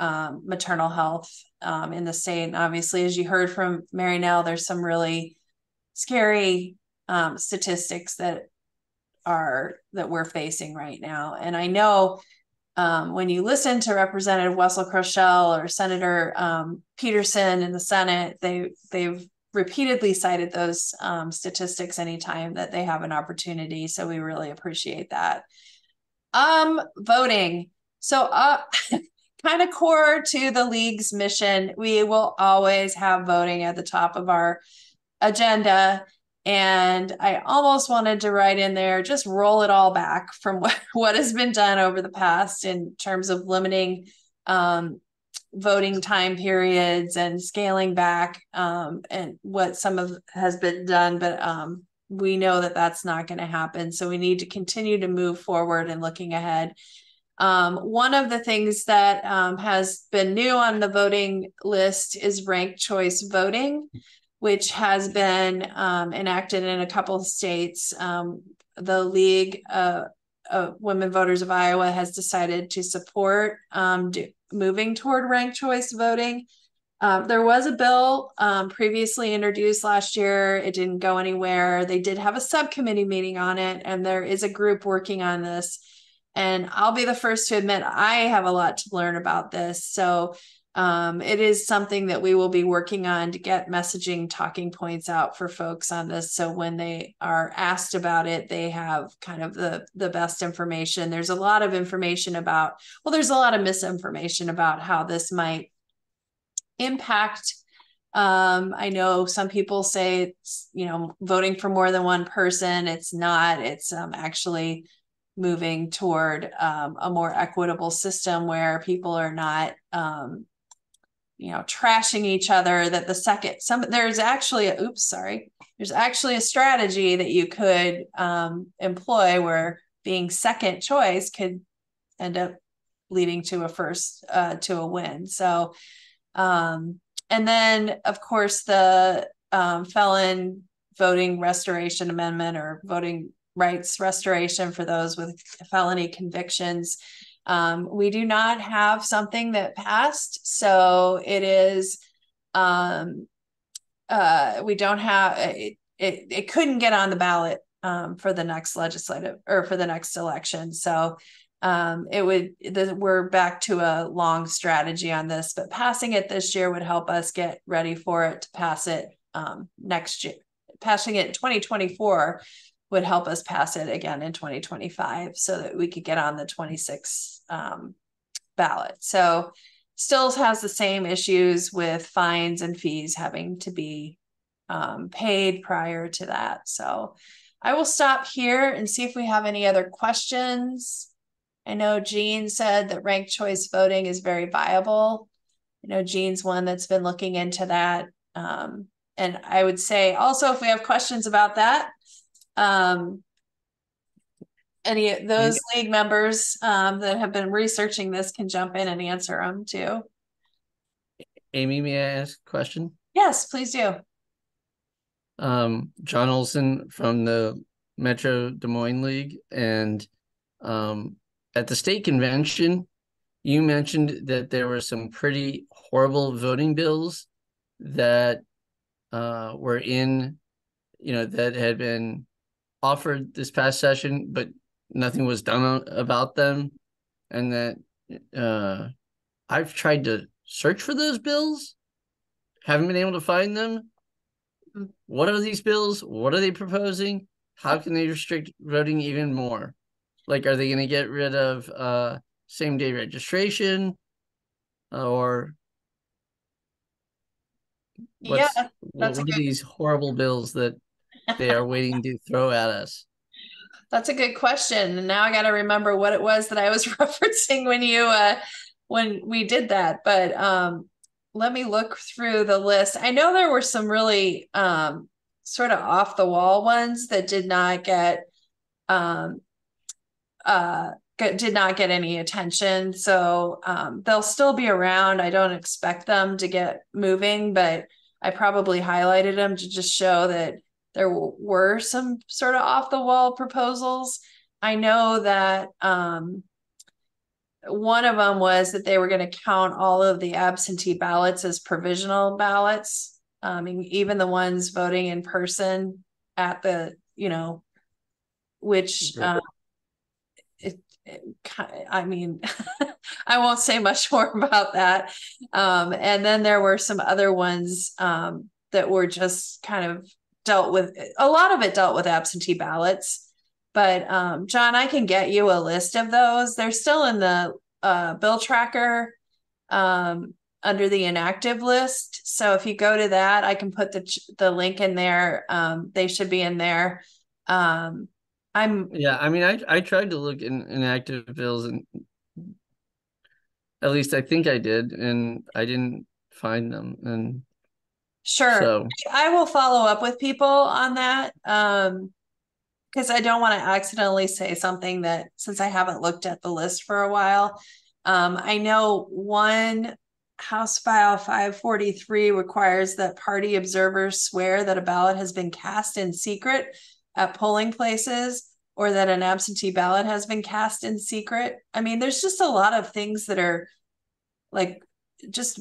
maternal health in the state. And obviously, as you heard from Mary Nell, there's some really scary statistics that we're facing right now. And I know when you listen to Representative Wessel-Kroschel or Senator Peterson in the Senate, they've repeatedly cited those statistics anytime that they have an opportunity. So we really appreciate that. Voting. So kind of core to the League's mission, we will always have voting at the top of our agenda. And I almost wanted to write in there, just roll it all back from what has been done over the past in terms of limiting voting time periods and scaling back and what some of has been done. But we know that that's not going to happen. So we need to continue to move forward and looking ahead. One of the things that has been new on the voting list is ranked choice voting, which has been enacted in a couple of states. The League of Women Voters of Iowa has decided to support moving toward ranked choice voting. There was a bill previously introduced last year. It didn't go anywhere. They did have a subcommittee meeting on it, and there is a group working on this. And I'll be the first to admit I have a lot to learn about this. So it is something that we will be working on to get messaging talking points out for folks on this. So when they are asked about it, they have kind of the best information. There's a lot of information about, well, there's a lot of misinformation about how this might impact. I know some people say it's, voting for more than one person. It's not, it's actually moving toward a more equitable system where people are not trashing each other. That there's actually a strategy that you could employ where being second choice could end up leading to a win. So and then of course the felon voting restoration amendment, or voting rights restoration for those with felony convictions. We do not have something that passed. So it is, we don't have, it couldn't get on the ballot for the next legislative or for the next election. So we're back to a long strategy on this, but passing it this year would help us get ready for it to pass it next year. Passing it in 2024 would help us pass it again in 2025 so that we could get on the 26 ballot. So still has the same issues with fines and fees having to be paid prior to that. So I will stop here and see if we have any other questions. I know Jean said that ranked choice voting is very viable. I know Jean's one that's been looking into that. And I would say also, if we have questions about that, any of those league members that have been researching this can jump in and answer them too. Amy, may I ask a question? Yes, please do. John Olson from the Metro Des Moines League, and at the state convention, you mentioned that there were some pretty horrible voting bills that were in, that had been offered this past session, but nothing was done about them. And that I've tried to search for those bills, haven't been able to find them. What are these bills? What are they proposing? How can they restrict voting even more? Like, are they going to get rid of same-day registration? Or what are these horrible bills that they are waiting to throw at us? That's a good question. And now I got to remember what it was that I was referencing when we did that. But let me look through the list. I know there were some really sort of off the wall ones that did not get any attention. So they'll still be around. I don't expect them to get moving, but I probably highlighted them to just show that there were some sort of off the wall proposals. I know that one of them was that they were going to count all of the absentee ballots as provisional ballots. Even the ones voting in person at the, which I won't say much more about that. And then there were some other ones that were just kind of dealt with absentee ballots. But John, I can get you a list of those. They're still in the bill tracker. under the inactive list. So if you go to that, I can put the link in there. They should be in there. I mean, I tried to look in inactive bills, and at least I think I did, and I didn't find them. And sure, so I will follow up with people on that. Because I don't want to accidentally say something that, since I haven't looked at the list for a while. I know one House File 543 requires that party observers swear that a ballot has been cast in secret at polling places, or that an absentee ballot has been cast in secret. I mean, there's just a lot of things that are like just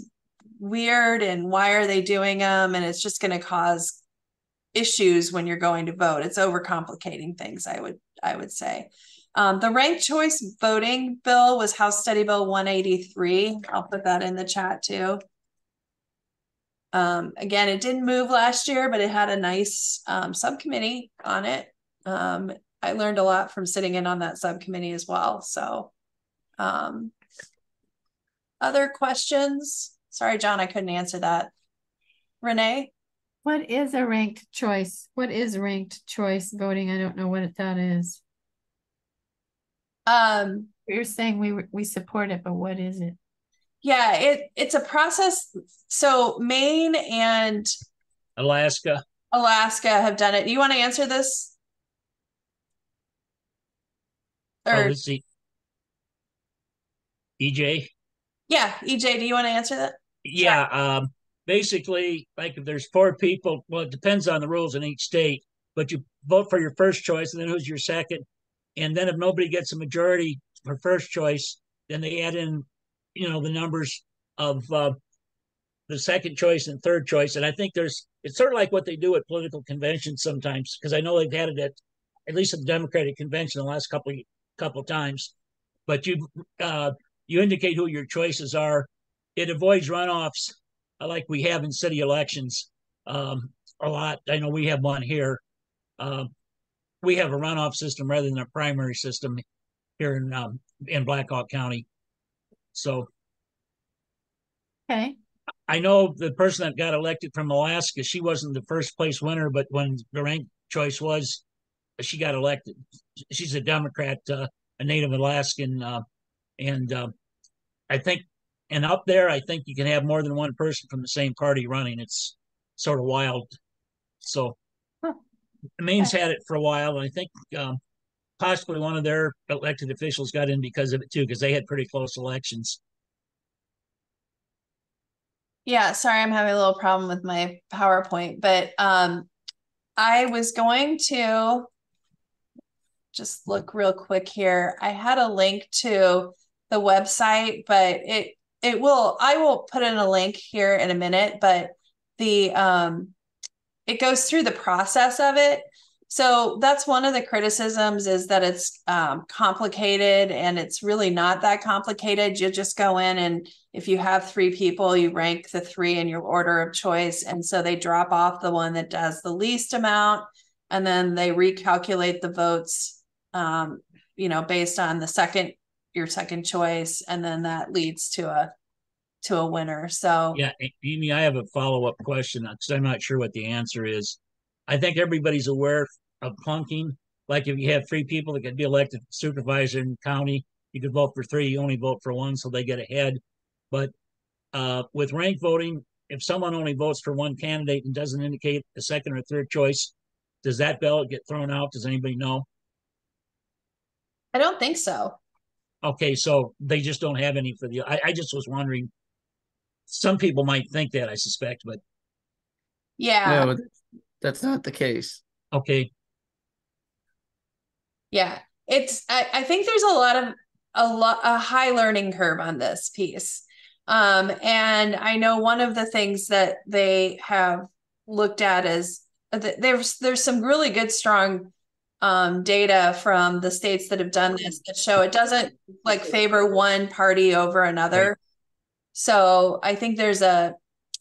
weird, and why are they doing them? And it's just going to cause issues when you're going to vote. It's overcomplicating things, I would say. The ranked choice voting bill was House Study Bill 183. I'll put that in the chat too. Again, it didn't move last year, but it had a nice subcommittee on it. I learned a lot from sitting in on that subcommittee as well. So other questions? Sorry, John, I couldn't answer that. Renee? What is a ranked choice? What is ranked choice voting? I don't know what that is. You're saying we support it, but what is it? Yeah, it's a process. So Maine and Alaska have done it. You want to answer this? Or let's see. EJ? Yeah, EJ, do you want to answer that? Yeah, basically, like if there's 4 people, well, it depends on the rules in each state, but you vote for your first choice, and then who's your second, and then if nobody gets a majority for first choice, then they add in, the numbers of the second choice and third choice. And I think it's sort of like what they do at political conventions sometimes, because I know they've had it at least at the Democratic convention the last couple of times. But you indicate who your choices are. It avoids runoffs like we have in city elections a lot. I know we have one here. We have a runoff system rather than a primary system here in Blackhawk County. So, okay. I know the person that got elected from Alaska, she wasn't the first place winner, but when the ranked choice was, she got elected. She's a Democrat, a native Alaskan, and I think, and up there, I think you can have more than one person from the same party running. It's sort of wild. So, Maine's had it for a while, and I think possibly one of their elected officials got in because of it too, because they had pretty close elections. Yeah, sorry, I'm having a little problem with my PowerPoint, but I was going to just look real quick here. I had a link to the website, but I will put in a link here in a minute, but it goes through the process of it. So that's one of the criticisms, is that it's complicated, and it's really not that complicated. You just go in, and if you have 3 people, you rank the 3 in your order of choice. And so they drop off the one that does the least amount, and then they recalculate the votes, based on your second choice. And then that leads to a winner. So yeah, Amy, I have a follow-up question because I'm not sure what the answer is. I think everybody's aware of clunking. Like if you have 3 people that could be elected supervisor in the county, you could vote for 3, you only vote for 1, so they get ahead. But with ranked voting, if someone only votes for 1 candidate and doesn't indicate a second or third choice, does that ballot get thrown out? Does anybody know? I don't think so. Okay, so they just don't have any for the. I just was wondering. Some people might think that, I suspect, but yeah, no, that's not the case. Okay. Yeah, I think there's a high learning curve on this piece. And I know one of the things that they have looked at is that there's some really good, strong data from the states that have done this that show it doesn't like favor one party over another. Right. So I think there's a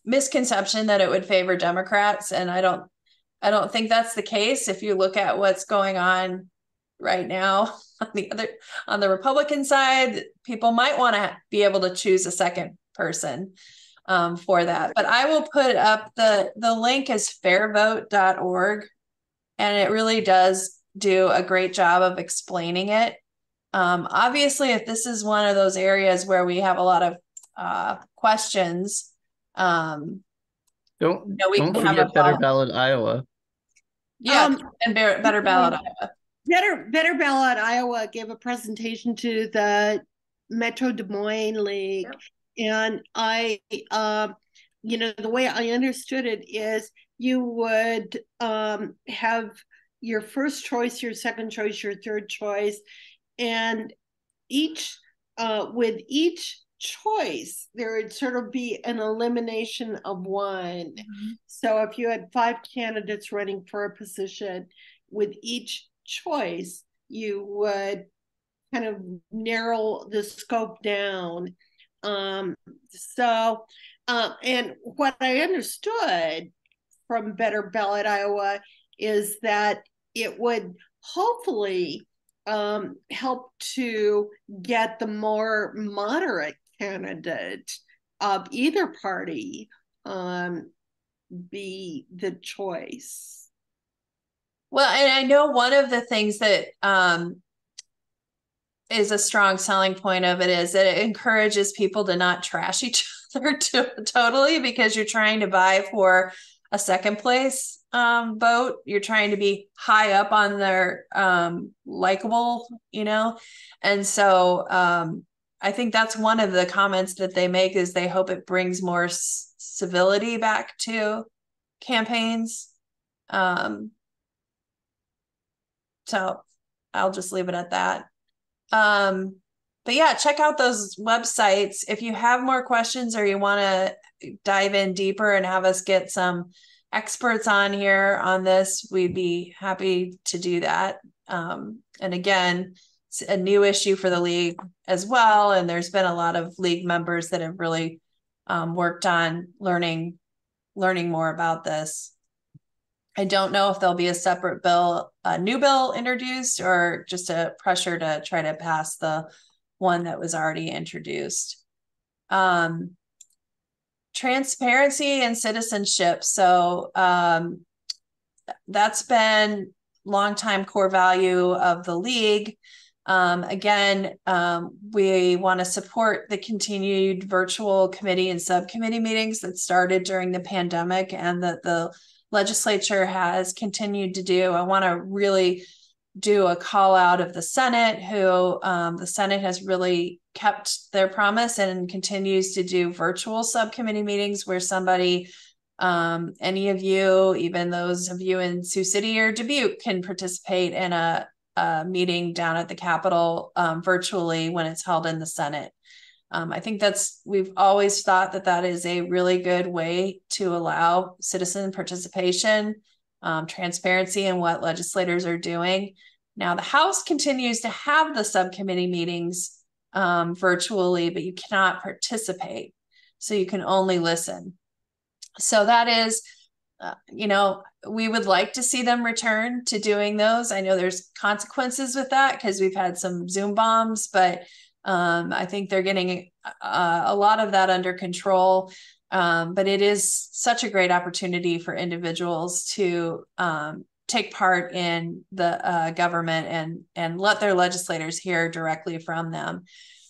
misconception that it would favor Democrats, and I don't think that's the case. If you look at what's going on right now on the Republican side, people might want to be able to choose a second person. for that. But I will put up the link is fairvote.org, and it really does do a great job of explaining it. Obviously, if this is one of those areas where we have a lot of questions, Don't we can have forget Better Ballot Iowa. Yeah, and Better Ballot Iowa. Better Ballot Iowa gave a presentation to the Metro Des Moines League, and I, the way I understood it is you would have your first choice, your second choice, your third choice, and with each choice there would sort of be an elimination of one. So if you had 5 candidates running for a position, with each choice you would kind of narrow the scope down. And what I understood from Better Ballot Iowa is that it would hopefully help to get the more moderate candidate of either party be the choice. Well, and I know one of the things that is a strong selling point of it is that it encourages people to not trash each other totally, because you're trying to vie for a second place vote. You're trying to be high up on their likable, and so I think that's one of the comments that they make, is they hope it brings more civility back to campaigns. So I'll just leave it at that. But yeah, check out those websites. If you have more questions or you want to dive in deeper and have us get some experts on here on this, we'd be happy to do that. And again, it's a new issue for the league as well. And there's been a lot of league members that have really worked on learning more about this. I don't know if there'll be a separate bill, a new bill introduced, or just a pressure to try to pass the one that was already introduced. Transparency and citizenship. So that's been longtime core value of the league. Again, we want to support the continued virtual committee and subcommittee meetings that started during the pandemic and that the legislature has continued to do. I want to really do a call out of the Senate, who the Senate has really kept their promise and continues to do virtual subcommittee meetings where somebody, any of you, even those of you in Sioux City or Dubuque, can participate in a meeting down at the Capitol virtually when it's held in the Senate. I think we've always thought that is a really good way to allow citizen participation, transparency in what legislators are doing. Now, the House continues to have the subcommittee meetings virtually, but you cannot participate. So you can only listen. So that is, we would like to see them return to doing those. I know there's consequences with that because we've had some Zoom bombs, but I think they're getting a lot of that under control. But it is such a great opportunity for individuals to take part in the government and let their legislators hear directly from them.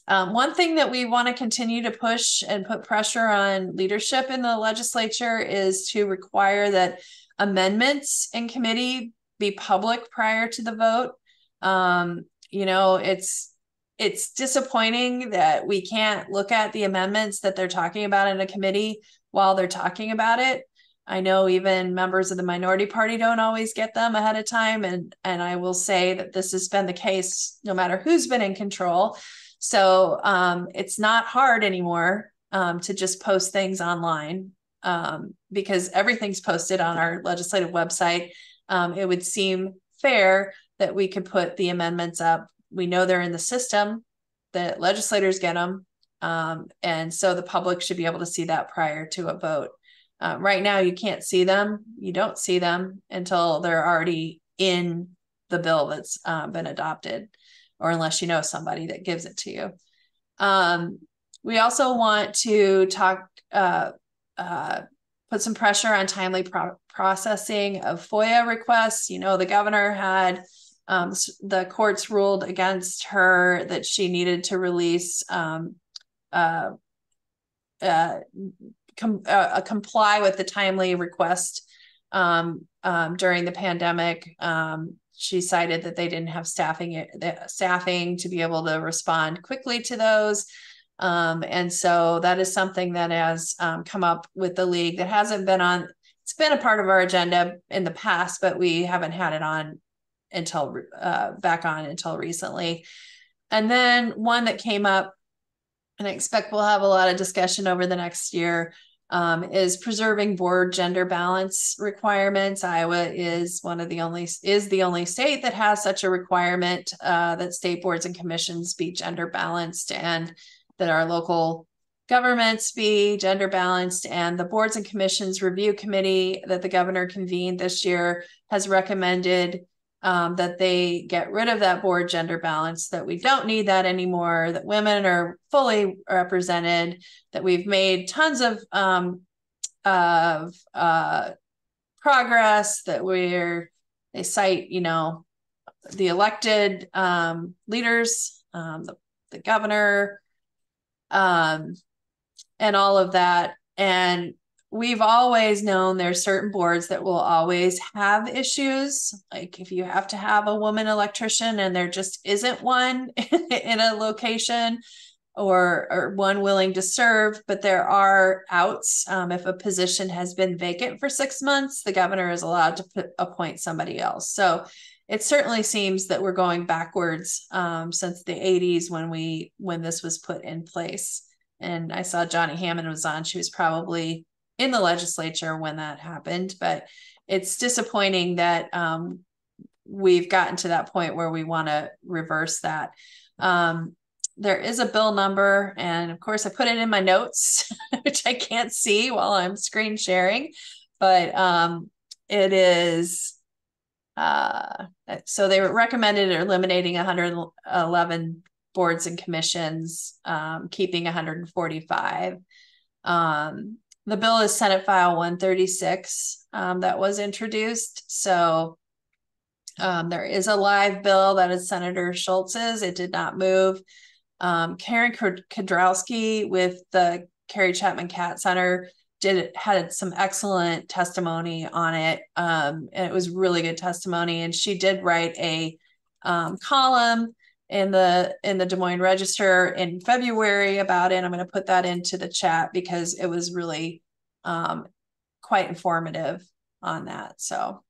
One thing that we want to continue to push and put pressure on leadership in the legislature is to require that amendments in committee be public prior to the vote. It's disappointing that we can't look at the amendments that they're talking about in a committee while they're talking about it. I know even members of the minority party don't always get them ahead of time. And I will say that this has been the case no matter who's been in control. So it's not hard anymore to just post things online because everything's posted on our legislative website. It would seem fair that we could put the amendments up. We know they're in the system, that legislators get them. And so the public should be able to see that prior to a vote. Right now, you can't see them. You don't see them until they're already in the bill that's been adopted, or unless you know somebody that gives it to you. We also want to talk, put some pressure on timely processing of FOIA requests. You know, the governor had, the courts ruled against her that she needed to release, comply with the timely request during the pandemic. She cited that they didn't have staffing to be able to respond quickly to those. And so that is something that has come up with the league that hasn't been on, it's been a part of our agenda in the past, but we haven't had it on until back on until recently. And then one that came up, and I expect we'll have a lot of discussion over the next year, is preserving board gender balance requirements. Iowa is the only state that has such a requirement, that state boards and commissions be gender balanced, and that our local governments be gender balanced. And the boards and commissions review committee that the governor convened this year has recommended that they get rid of that board gender balance, that we don't need that anymore, that women are fully represented, that we've made tons of progress, that they cite, you know, the elected leaders, the governor, and all of that. And we've always known there's certain boards that will always have issues. Like if you have to have a woman electrician and there just isn't one in a location, or one willing to serve, but there are outs. If a position has been vacant for 6 months, the governor is allowed to appoint somebody else. So it certainly seems that we're going backwards since the 80s when this was put in place. And I saw Johnny Hammond was on. She was probably in the legislature when that happened, but it's disappointing that we've gotten to that point where we want to reverse that. There is a bill number, and of course I put it in my notes, which I can't see while I'm screen sharing, but it is, so they recommended eliminating 111 boards and commissions, keeping 145. The bill is Senate File 136 that was introduced. So there is a live bill that is Senator Schultz's. It did not move. Karen Kudrowski with the Carrie Chapman Cat Center had some excellent testimony on it. And it was really good testimony. And she did write a column in the Des Moines Register in February about it. I'm going to put that into the chat because it was really quite informative on that. So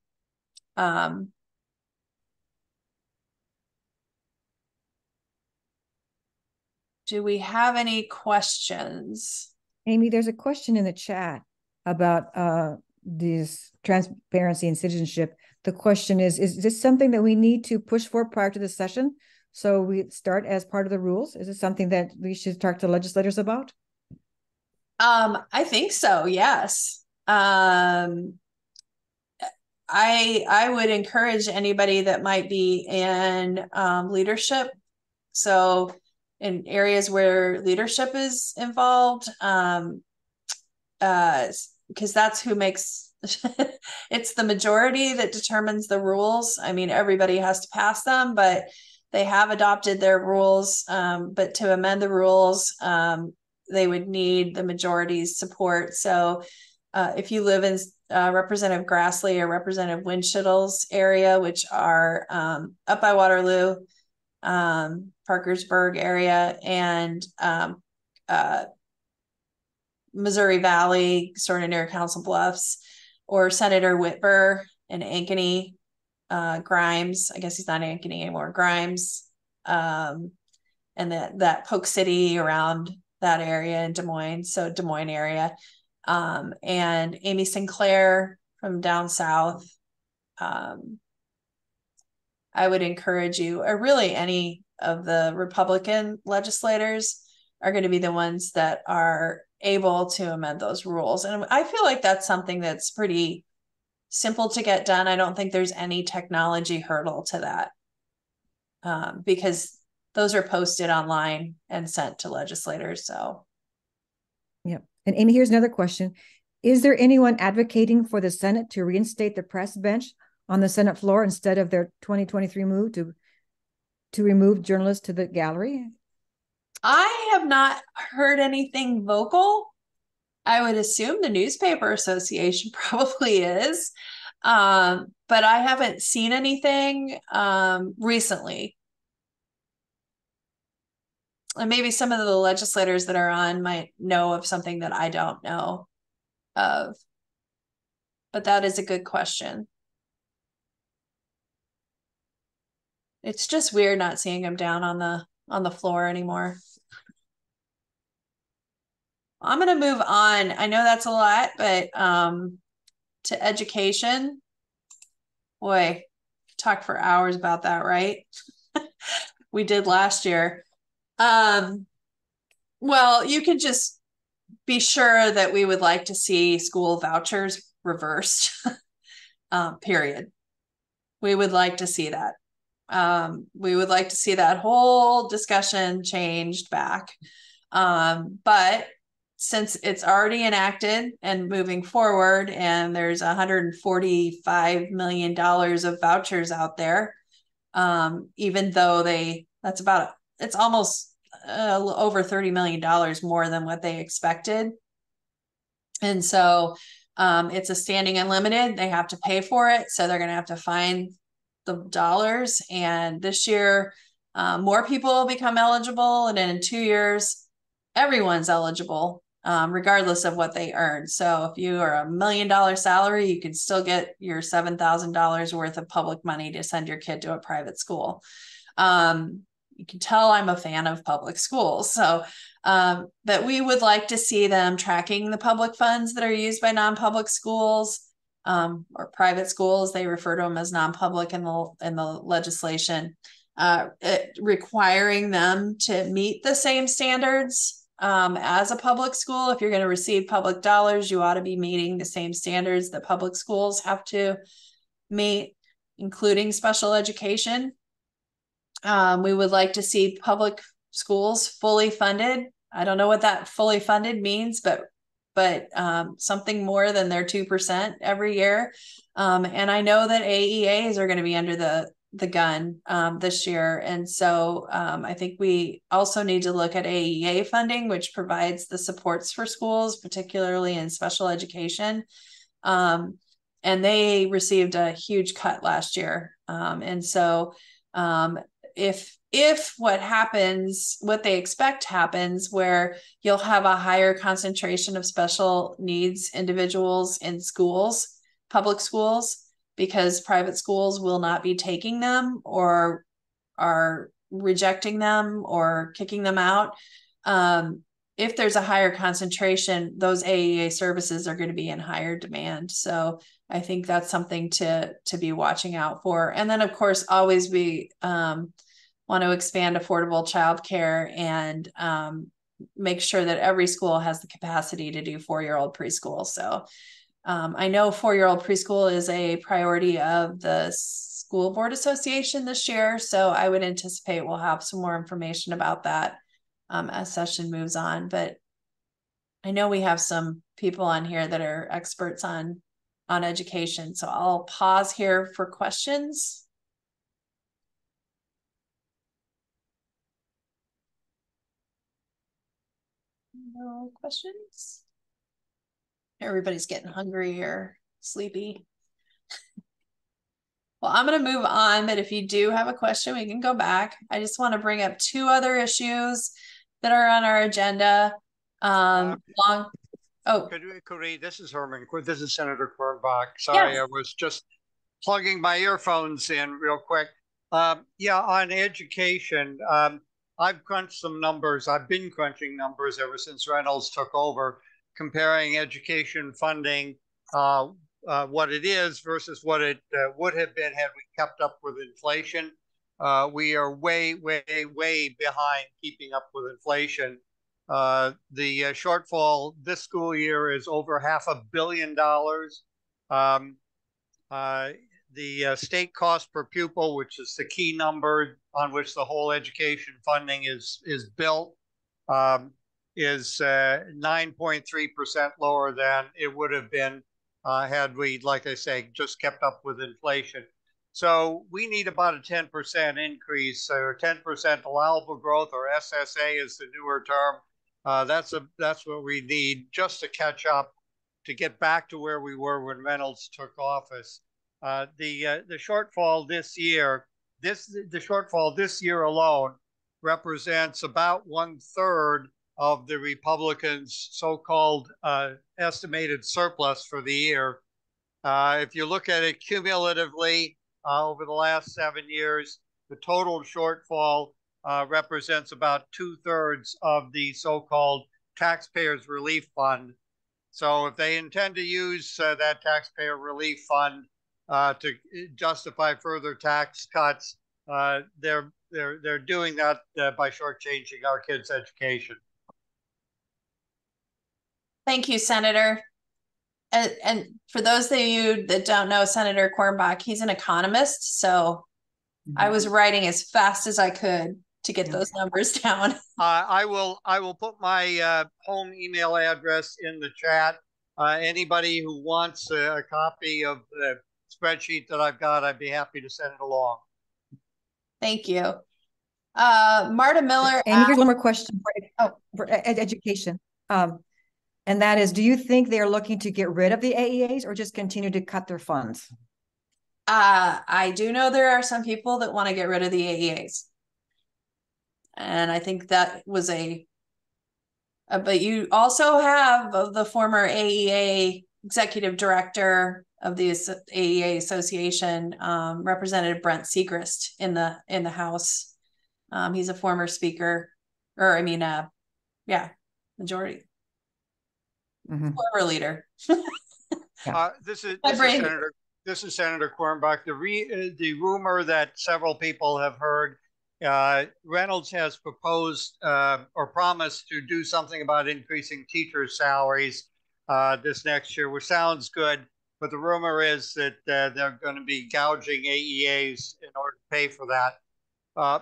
do we have any questions? Amy, there's a question in the chat about this transparency and citizenship. The question is this something that we need to push for prior to the session? So we start as part of the rules? Is it something that we should talk to legislators about? I think so, yes. I would encourage anybody that might be in leadership. So in areas where leadership is involved, because that's who makes it's the majority that determines the rules. I mean, everybody has to pass them, but they have adopted their rules. But to amend the rules, they would need the majority's support. So if you live in Representative Grassley or Representative Windshittle's area, which are up by Waterloo, Parkersburg area, and Missouri Valley, sort of near Council Bluffs, or Senator Whitber in Ankeny, Grimes, I guess he's not Ankeny anymore, Grimes, and that Polk City around that area in Des Moines, so Des Moines area, and Amy Sinclair from down south. I would encourage you, or really any of the Republican legislators are going to be the ones that are able to amend those rules. And I feel like that's something that's pretty simple to get done. I don't think there's any technology hurdle to that, because those are posted online and sent to legislators. So Yep. And Amy, here's another question. Is there anyone advocating for the Senate to reinstate the press bench on the Senate floor instead of their 2023 move to remove journalists to the gallery? I have not heard anything vocal. I would assume the Newspaper Association probably is, but I haven't seen anything recently. And maybe some of the legislators that are on might know of something that I don't know of. But that is a good question. It's just weird not seeing him down on the floor anymore. I'm going to move on. I know that's a lot, but to education. Boy, talk for hours about that, right? We did last year. Well, you can just be sure that we would like to see school vouchers reversed. Period. We would like to see that. We would like to see that whole discussion changed back. But since it's already enacted and moving forward, and there's $145 million of vouchers out there, even though it's almost over $30 million more than what they expected. And so it's a standing unlimited. They have to pay for it. So they're going to have to find the dollars. And this year, more people will become eligible. And then in 2 years, everyone's eligible, regardless of what they earn. So if you are $1 million salary, you can still get your $7,000 worth of public money to send your kid to a private school. You can tell I'm a fan of public schools. So that we would like to see them tracking the public funds that are used by non-public schools, or private schools. They refer to them as non-public in the legislation, requiring them to meet the same standards as a public school. If you're going to receive public dollars, you ought to be meeting the same standards that public schools have to meet, including special education. We would like to see public schools fully funded. I don't know what that fully funded means, but something more than their 2% every year. And I know that AEAs are going to be under the gun this year. And so I think we also need to look at AEA funding, which provides the supports for schools, particularly in special education. And they received a huge cut last year. And so if what they expect happens, where you'll have a higher concentration of special needs individuals in schools, public schools, because private schools will not be taking them or are rejecting them or kicking them out. If there's a higher concentration, those AEA services are going to be in higher demand. So I think that's something to be watching out for. And then, of course, always we want to expand affordable childcare and make sure that every school has the capacity to do 4-year-old preschool. So I know 4-year-old preschool is a priority of the School Board Association this year. So I would anticipate we'll have some more information about that as session moves on. But I know we have some people on here that are experts on education. So I'll pause here for questions. No questions? Everybody's getting hungry or sleepy. Well, I'm going to move on, but if you do have a question, we can go back. I just want to bring up 2 other issues that are on our agenda. This is Herman. This is Senator Cornbach. Sorry, yes. I was just plugging my earphones in real quick. Yeah, on education, I've crunched some numbers. I've been crunching numbers ever since Reynolds took over, comparing education funding, what it is versus what it would have been had we kept up with inflation. We are way, way, way behind keeping up with inflation. The shortfall this school year is over $500 million. The state cost per pupil, which is the key number on which the whole education funding is built, is 9.3% lower than it would have been had we, like I say, just kept up with inflation. So we need about a 10% increase or 10% allowable growth, or SSA is the newer term. That's what we need just to catch up, to get back to where we were when Reynolds took office. The shortfall this year, the shortfall this year alone represents about 1/3 of the Republicans' so-called estimated surplus for the year. If you look at it cumulatively over the last 7 years, the total shortfall represents about 2/3 of the so-called taxpayers relief fund. So if they intend to use that taxpayer relief fund to justify further tax cuts, they're doing that by shortchanging our kids' education. Thank you, Senator. And for those of you that don't know Senator Cornbach, he's an economist. So I was writing as fast as I could to get those numbers down. I will put my home email address in the chat. Anybody who wants a copy of the spreadsheet that I've got, I'd be happy to send it along. Thank you. Marta Miller. And here's one more question for education. And that is, do you think they're looking to get rid of the AEAs or just continue to cut their funds? I do know there are some people that want to get rid of the AEAs. And I think that was but you also have the former AEA executive director of the AEA Association, Representative Brent Segrist in the House. He's a former speaker, or I mean, majority. Former leader. This is Senator Cornbach. The rumor that several people have heard, Reynolds has proposed or promised to do something about increasing teachers' salaries this next year, which sounds good. But the rumor is that they're going to be gouging AEAs in order to pay for that.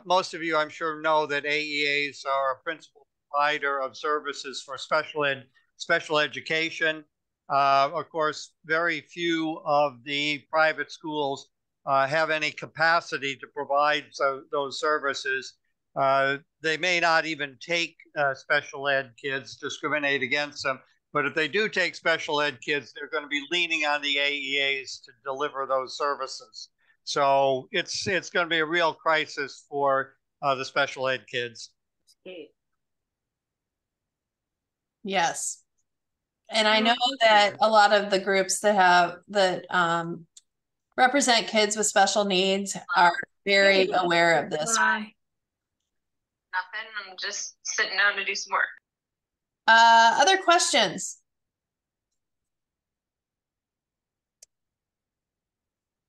Most of you, I'm sure, know that AEAs are a principal provider of services for special education. Of course, very few of the private schools have any capacity to provide those services. They may not even take special ed kids, discriminate against them. But if they do take special ed kids, they're going to be leaning on the AEAs to deliver those services. So it's going to be a real crisis for the special ed kids. Yes. And I know that a lot of the groups that represent kids with special needs are very aware of this. Nothing. I'm just sitting down to do some work. Other questions?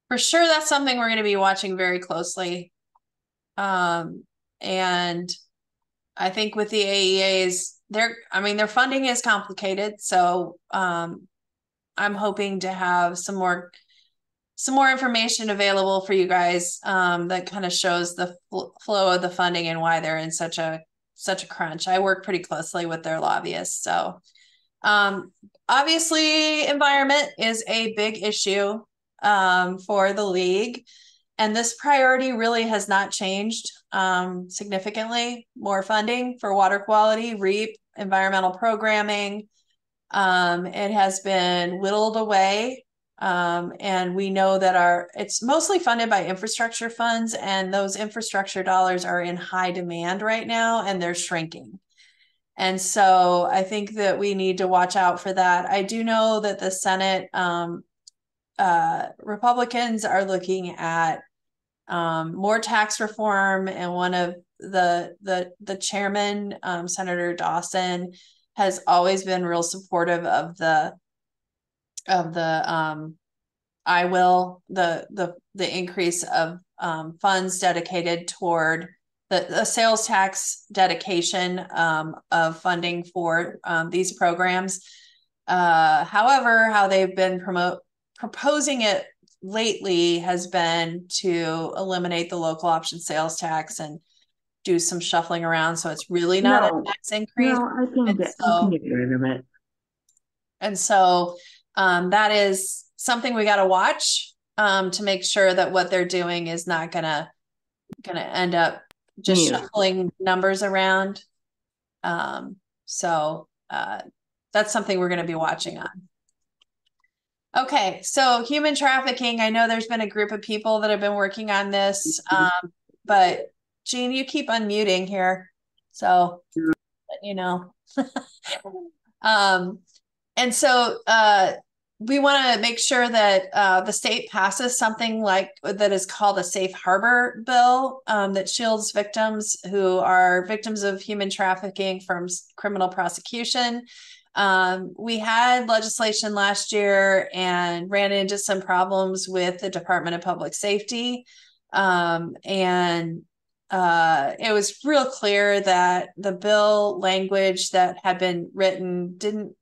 For sure, that's something we're going to be watching very closely. And I think with the AEAs, their funding is complicated. So I'm hoping to have some more information available for you guys that kind of shows the flow of the funding and why they're in such a crunch. I work pretty closely with their lobbyists. So obviously environment is a big issue for the league. And this priority really has not changed significantly. More funding for water quality, REAP, environmental programming. It has been whittled away. And we know that it's mostly funded by infrastructure funds, and those infrastructure dollars are in high demand right now, and they're shrinking. And so I think that we need to watch out for that. I do know that the Senate Republicans are looking at more tax reform, and one of the chairman, Senator Dawson, has always been real supportive of the increase of funds dedicated toward the sales tax dedication of funding for these programs. However, how they've been proposing it lately has been to eliminate the local option sales tax and do some shuffling around. So it's really not a tax increase. No, I can get rid of it. And so that is something we got to watch to make sure that what they're doing is not gonna end up just shuffling numbers around. So that's something we're going to be watching on. Okay, so human trafficking. I know there's been a group of people that have been working on this, but Jean, you keep unmuting here, so you know. And so we want to make sure that the state passes something like that is called a safe harbor bill that shields victims who are victims of human trafficking from criminal prosecution. We had legislation last year and ran into some problems with the Department of Public Safety. It was real clear that the bill language that had been written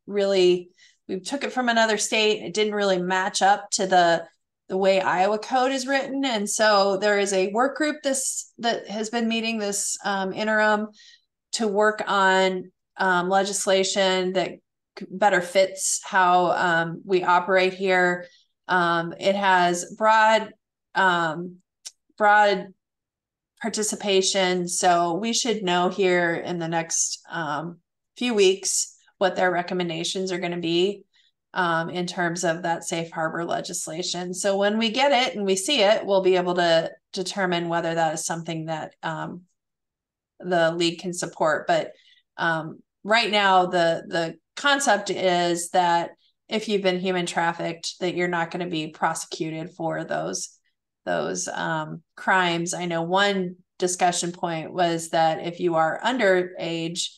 we took it from another state. It didn't really match up to the way Iowa code is written. And so there is a work group that has been meeting this interim to work on legislation that better fits how we operate here. It has broad participation. So we should know here in the next few weeks what their recommendations are going to be in terms of that safe harbor legislation. So when we get it and we see it, we'll be able to determine whether that is something that the league can support. But right now, the concept is that if you've been human trafficked, that you're not going to be prosecuted for those crimes. I know one discussion point was that if you are underage,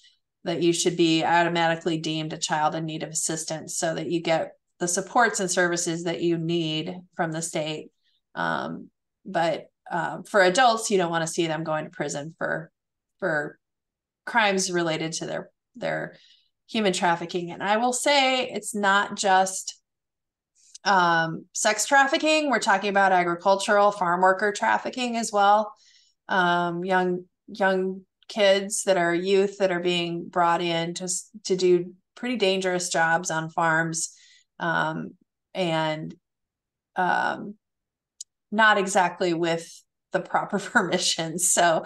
that you should be automatically deemed a child in need of assistance so that you get the supports and services that you need from the state. But for adults, you don't want to see them going to prison for crimes related to their human trafficking. And I will say it's not just sex trafficking. We're talking about agricultural farm worker trafficking as well. Young kids that are youth that are being brought in to do pretty dangerous jobs on farms, and not exactly with the proper permissions. So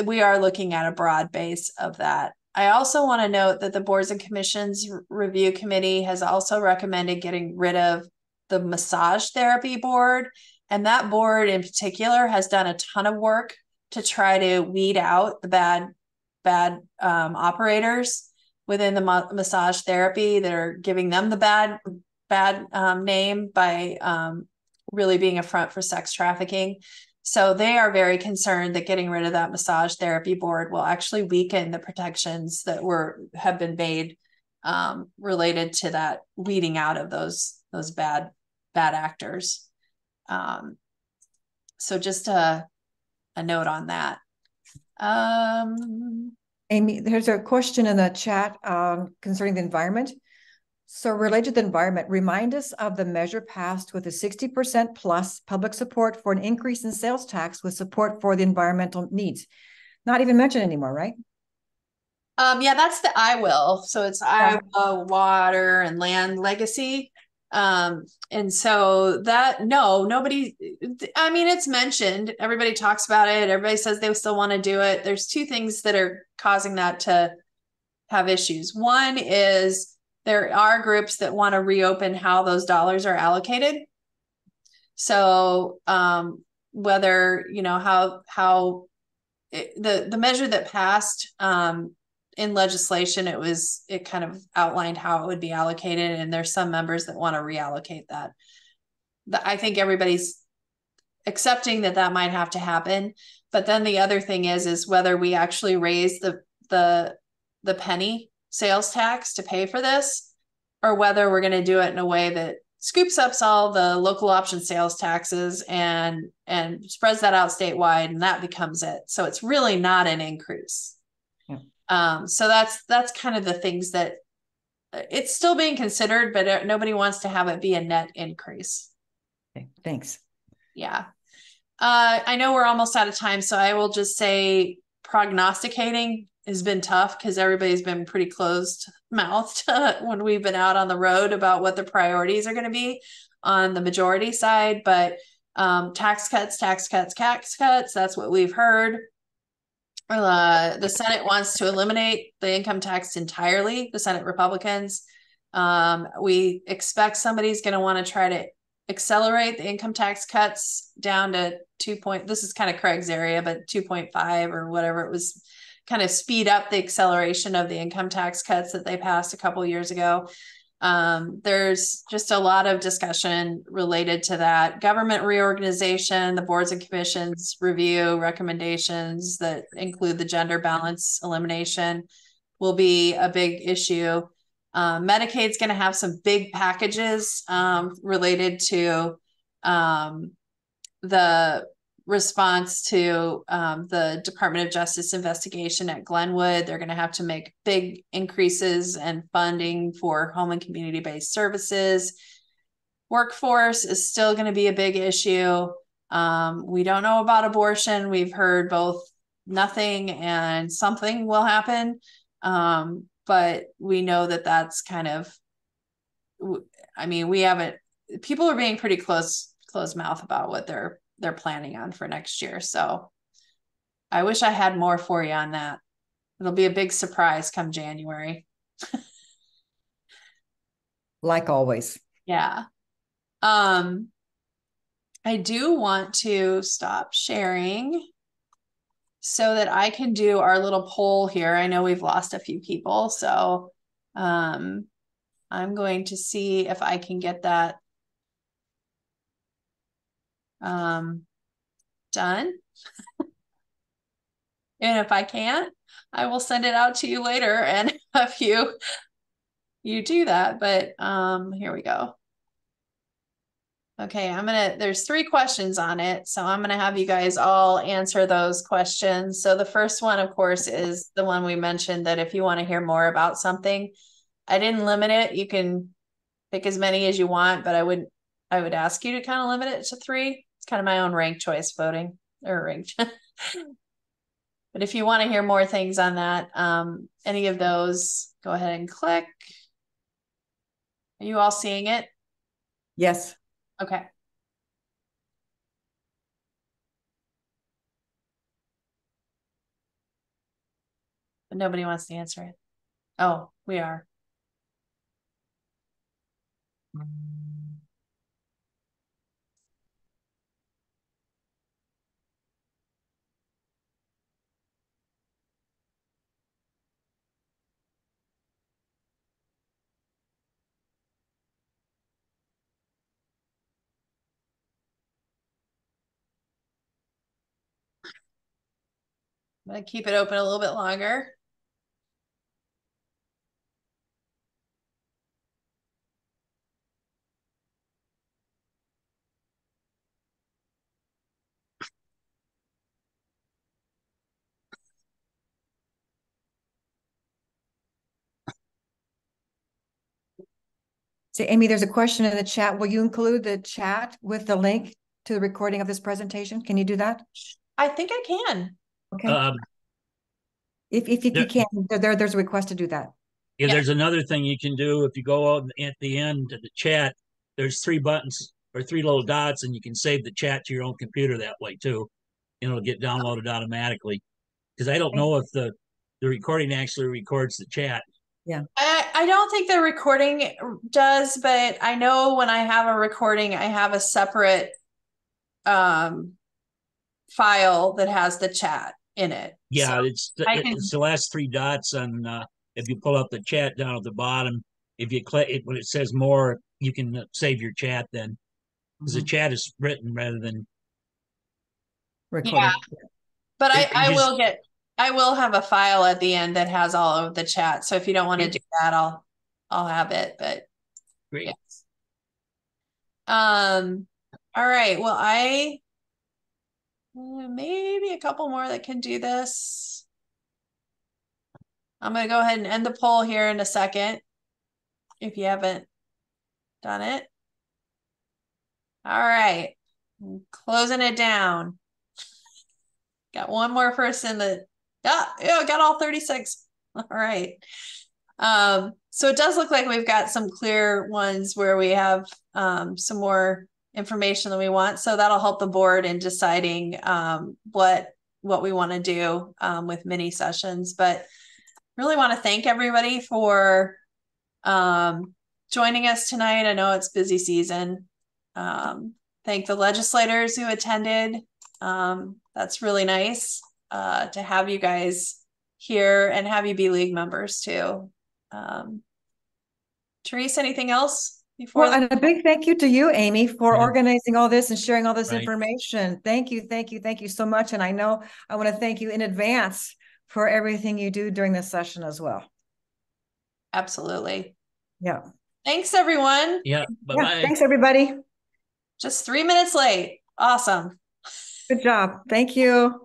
we are looking at a broad base of that. I also want to note that the Boards and Commissions Review Committee has also recommended getting rid of the massage therapy board. And that board in particular has done a ton of work to try to weed out the bad operators within the massage therapy that are giving them the bad name by really being a front for sex trafficking. So they are very concerned that getting rid of that massage therapy board will actually weaken the protections that have been made related to that weeding out of those bad actors. So just a note on that. Amy, there's a question in the chat concerning the environment. So related to the environment, remind us of the measure passed with a 60% plus public support for an increase in sales tax with support for the environmental needs. Not even mentioned anymore, right? Yeah, that's the I will. So it's Iowa Water and Land Legacy. And so nobody, I mean, it's mentioned, everybody talks about it. Everybody says they still want to do it. There's two things that are causing that to have issues. One is there are groups that want to reopen how those dollars are allocated. So, whether, how the measure that passed, in legislation, it kind of outlined how it would be allocated, and there's some members that want to reallocate that. I think everybody's accepting that might have to happen. But then the other thing is whether we actually raise the penny sales tax to pay for this, or whether we're going to do it in a way that scoops up all the local option sales taxes and spreads that out statewide, and that becomes it. So it's really not an increase. So that's kind of the things that it's still being considered, but nobody wants to have it be a net increase. Okay, thanks. Yeah. I know we're almost out of time, so I will just say prognosticating has been tough because everybody's been pretty closed mouthed when we've been out on the road about what the priorities are going to be on the majority side. But tax cuts, that's what we've heard. The Senate wants to eliminate the income tax entirely, the Senate Republicans. We expect somebody's going to want to try to accelerate the income tax cuts down to this is kind of Craig's area, but 2.5 or whatever it was, kind of speed up the acceleration of the income tax cuts that they passed a couple of years ago. There's just a lot of discussion related to that. Government reorganization, the boards and commissions review recommendations that include the gender balance elimination will be a big issue. Medicaid's going to have some big packages related to the response to the Department of Justice investigation at Glenwood. They're going to have to make big increases in funding for home and community-based services. Workforce is still going to be a big issue. We don't know about abortion. We've heard both nothing and something will happen. But we know that that's kind of, I mean, we haven't, people are being pretty closed mouth about what they're planning on for next year. So I wish I had more for you on that. It'll be a big surprise come January. Like always. Yeah. I do want to stop sharing so that I can do our little poll here. I know we've lost a few people, so I'm going to see if I can get that done. And if I can't, I will send it out to you later and have you do that. But here we go. Okay, there's 3 questions on it. So I'm gonna have you guys all answer those questions. So the first one, of course, is the one we mentioned, that if you want to hear more about something, I didn't limit it. You can pick as many as you want, but I would ask you to kind of limit it to 3. It's kind of my own ranked choice voting or ranked. But if you want to hear more things on that, any of those, go ahead and click. Are you all seeing it? Yes. Okay. But nobody wants to answer it. Oh, we are. I'm going to keep it open a little bit longer. So Amy, there's a question in the chat. Will you include the chat with the link to the recording of this presentation? Can you do that? I think I can. Okay. If you can, there's a request to do that. Yeah, there's another thing you can do. If you go out at the end of the chat, there's 3 buttons or 3 little dots, and you can save the chat to your own computer that way too. And it'll get downloaded automatically. Because I don't know if the recording actually records the chat. Yeah. I don't think the recording does, but I know when I have a recording, I have a separate file that has the chat in it. Yeah, so it's the last 3 dots on if you pull up the chat down at the bottom, if you click it when it says more, you can save your chat then. Because the chat is written rather than recorded. Yeah. But I will have a file at the end that has all of the chat. So if you don't want to do that, I'll have it. But great. Yes. All right. Well, maybe a couple more that can do this. I'm going to go ahead and end the poll here in a second if you haven't done it. All right. Closing it down. Got one more person that, yeah, got all 36. All right. So it does look like we've got some clear ones where we have some more information than we want. So that'll help the board in deciding what we want to do with mini sessions. But really want to thank everybody for joining us tonight. I know it's busy season. Thank the legislators who attended. That's really nice to have you guys here and have you be league members too. Therese, anything else before? Well, and a big thank you to you, Amy, for organizing all this and sharing all this information. Thank you so much. And I know I want to thank you in advance for everything you do during this session as well. Absolutely. Yeah. Thanks, everyone. Yeah. Bye-bye. Yeah, thanks, everybody. Just 3 minutes late. Awesome. Good job. Thank you.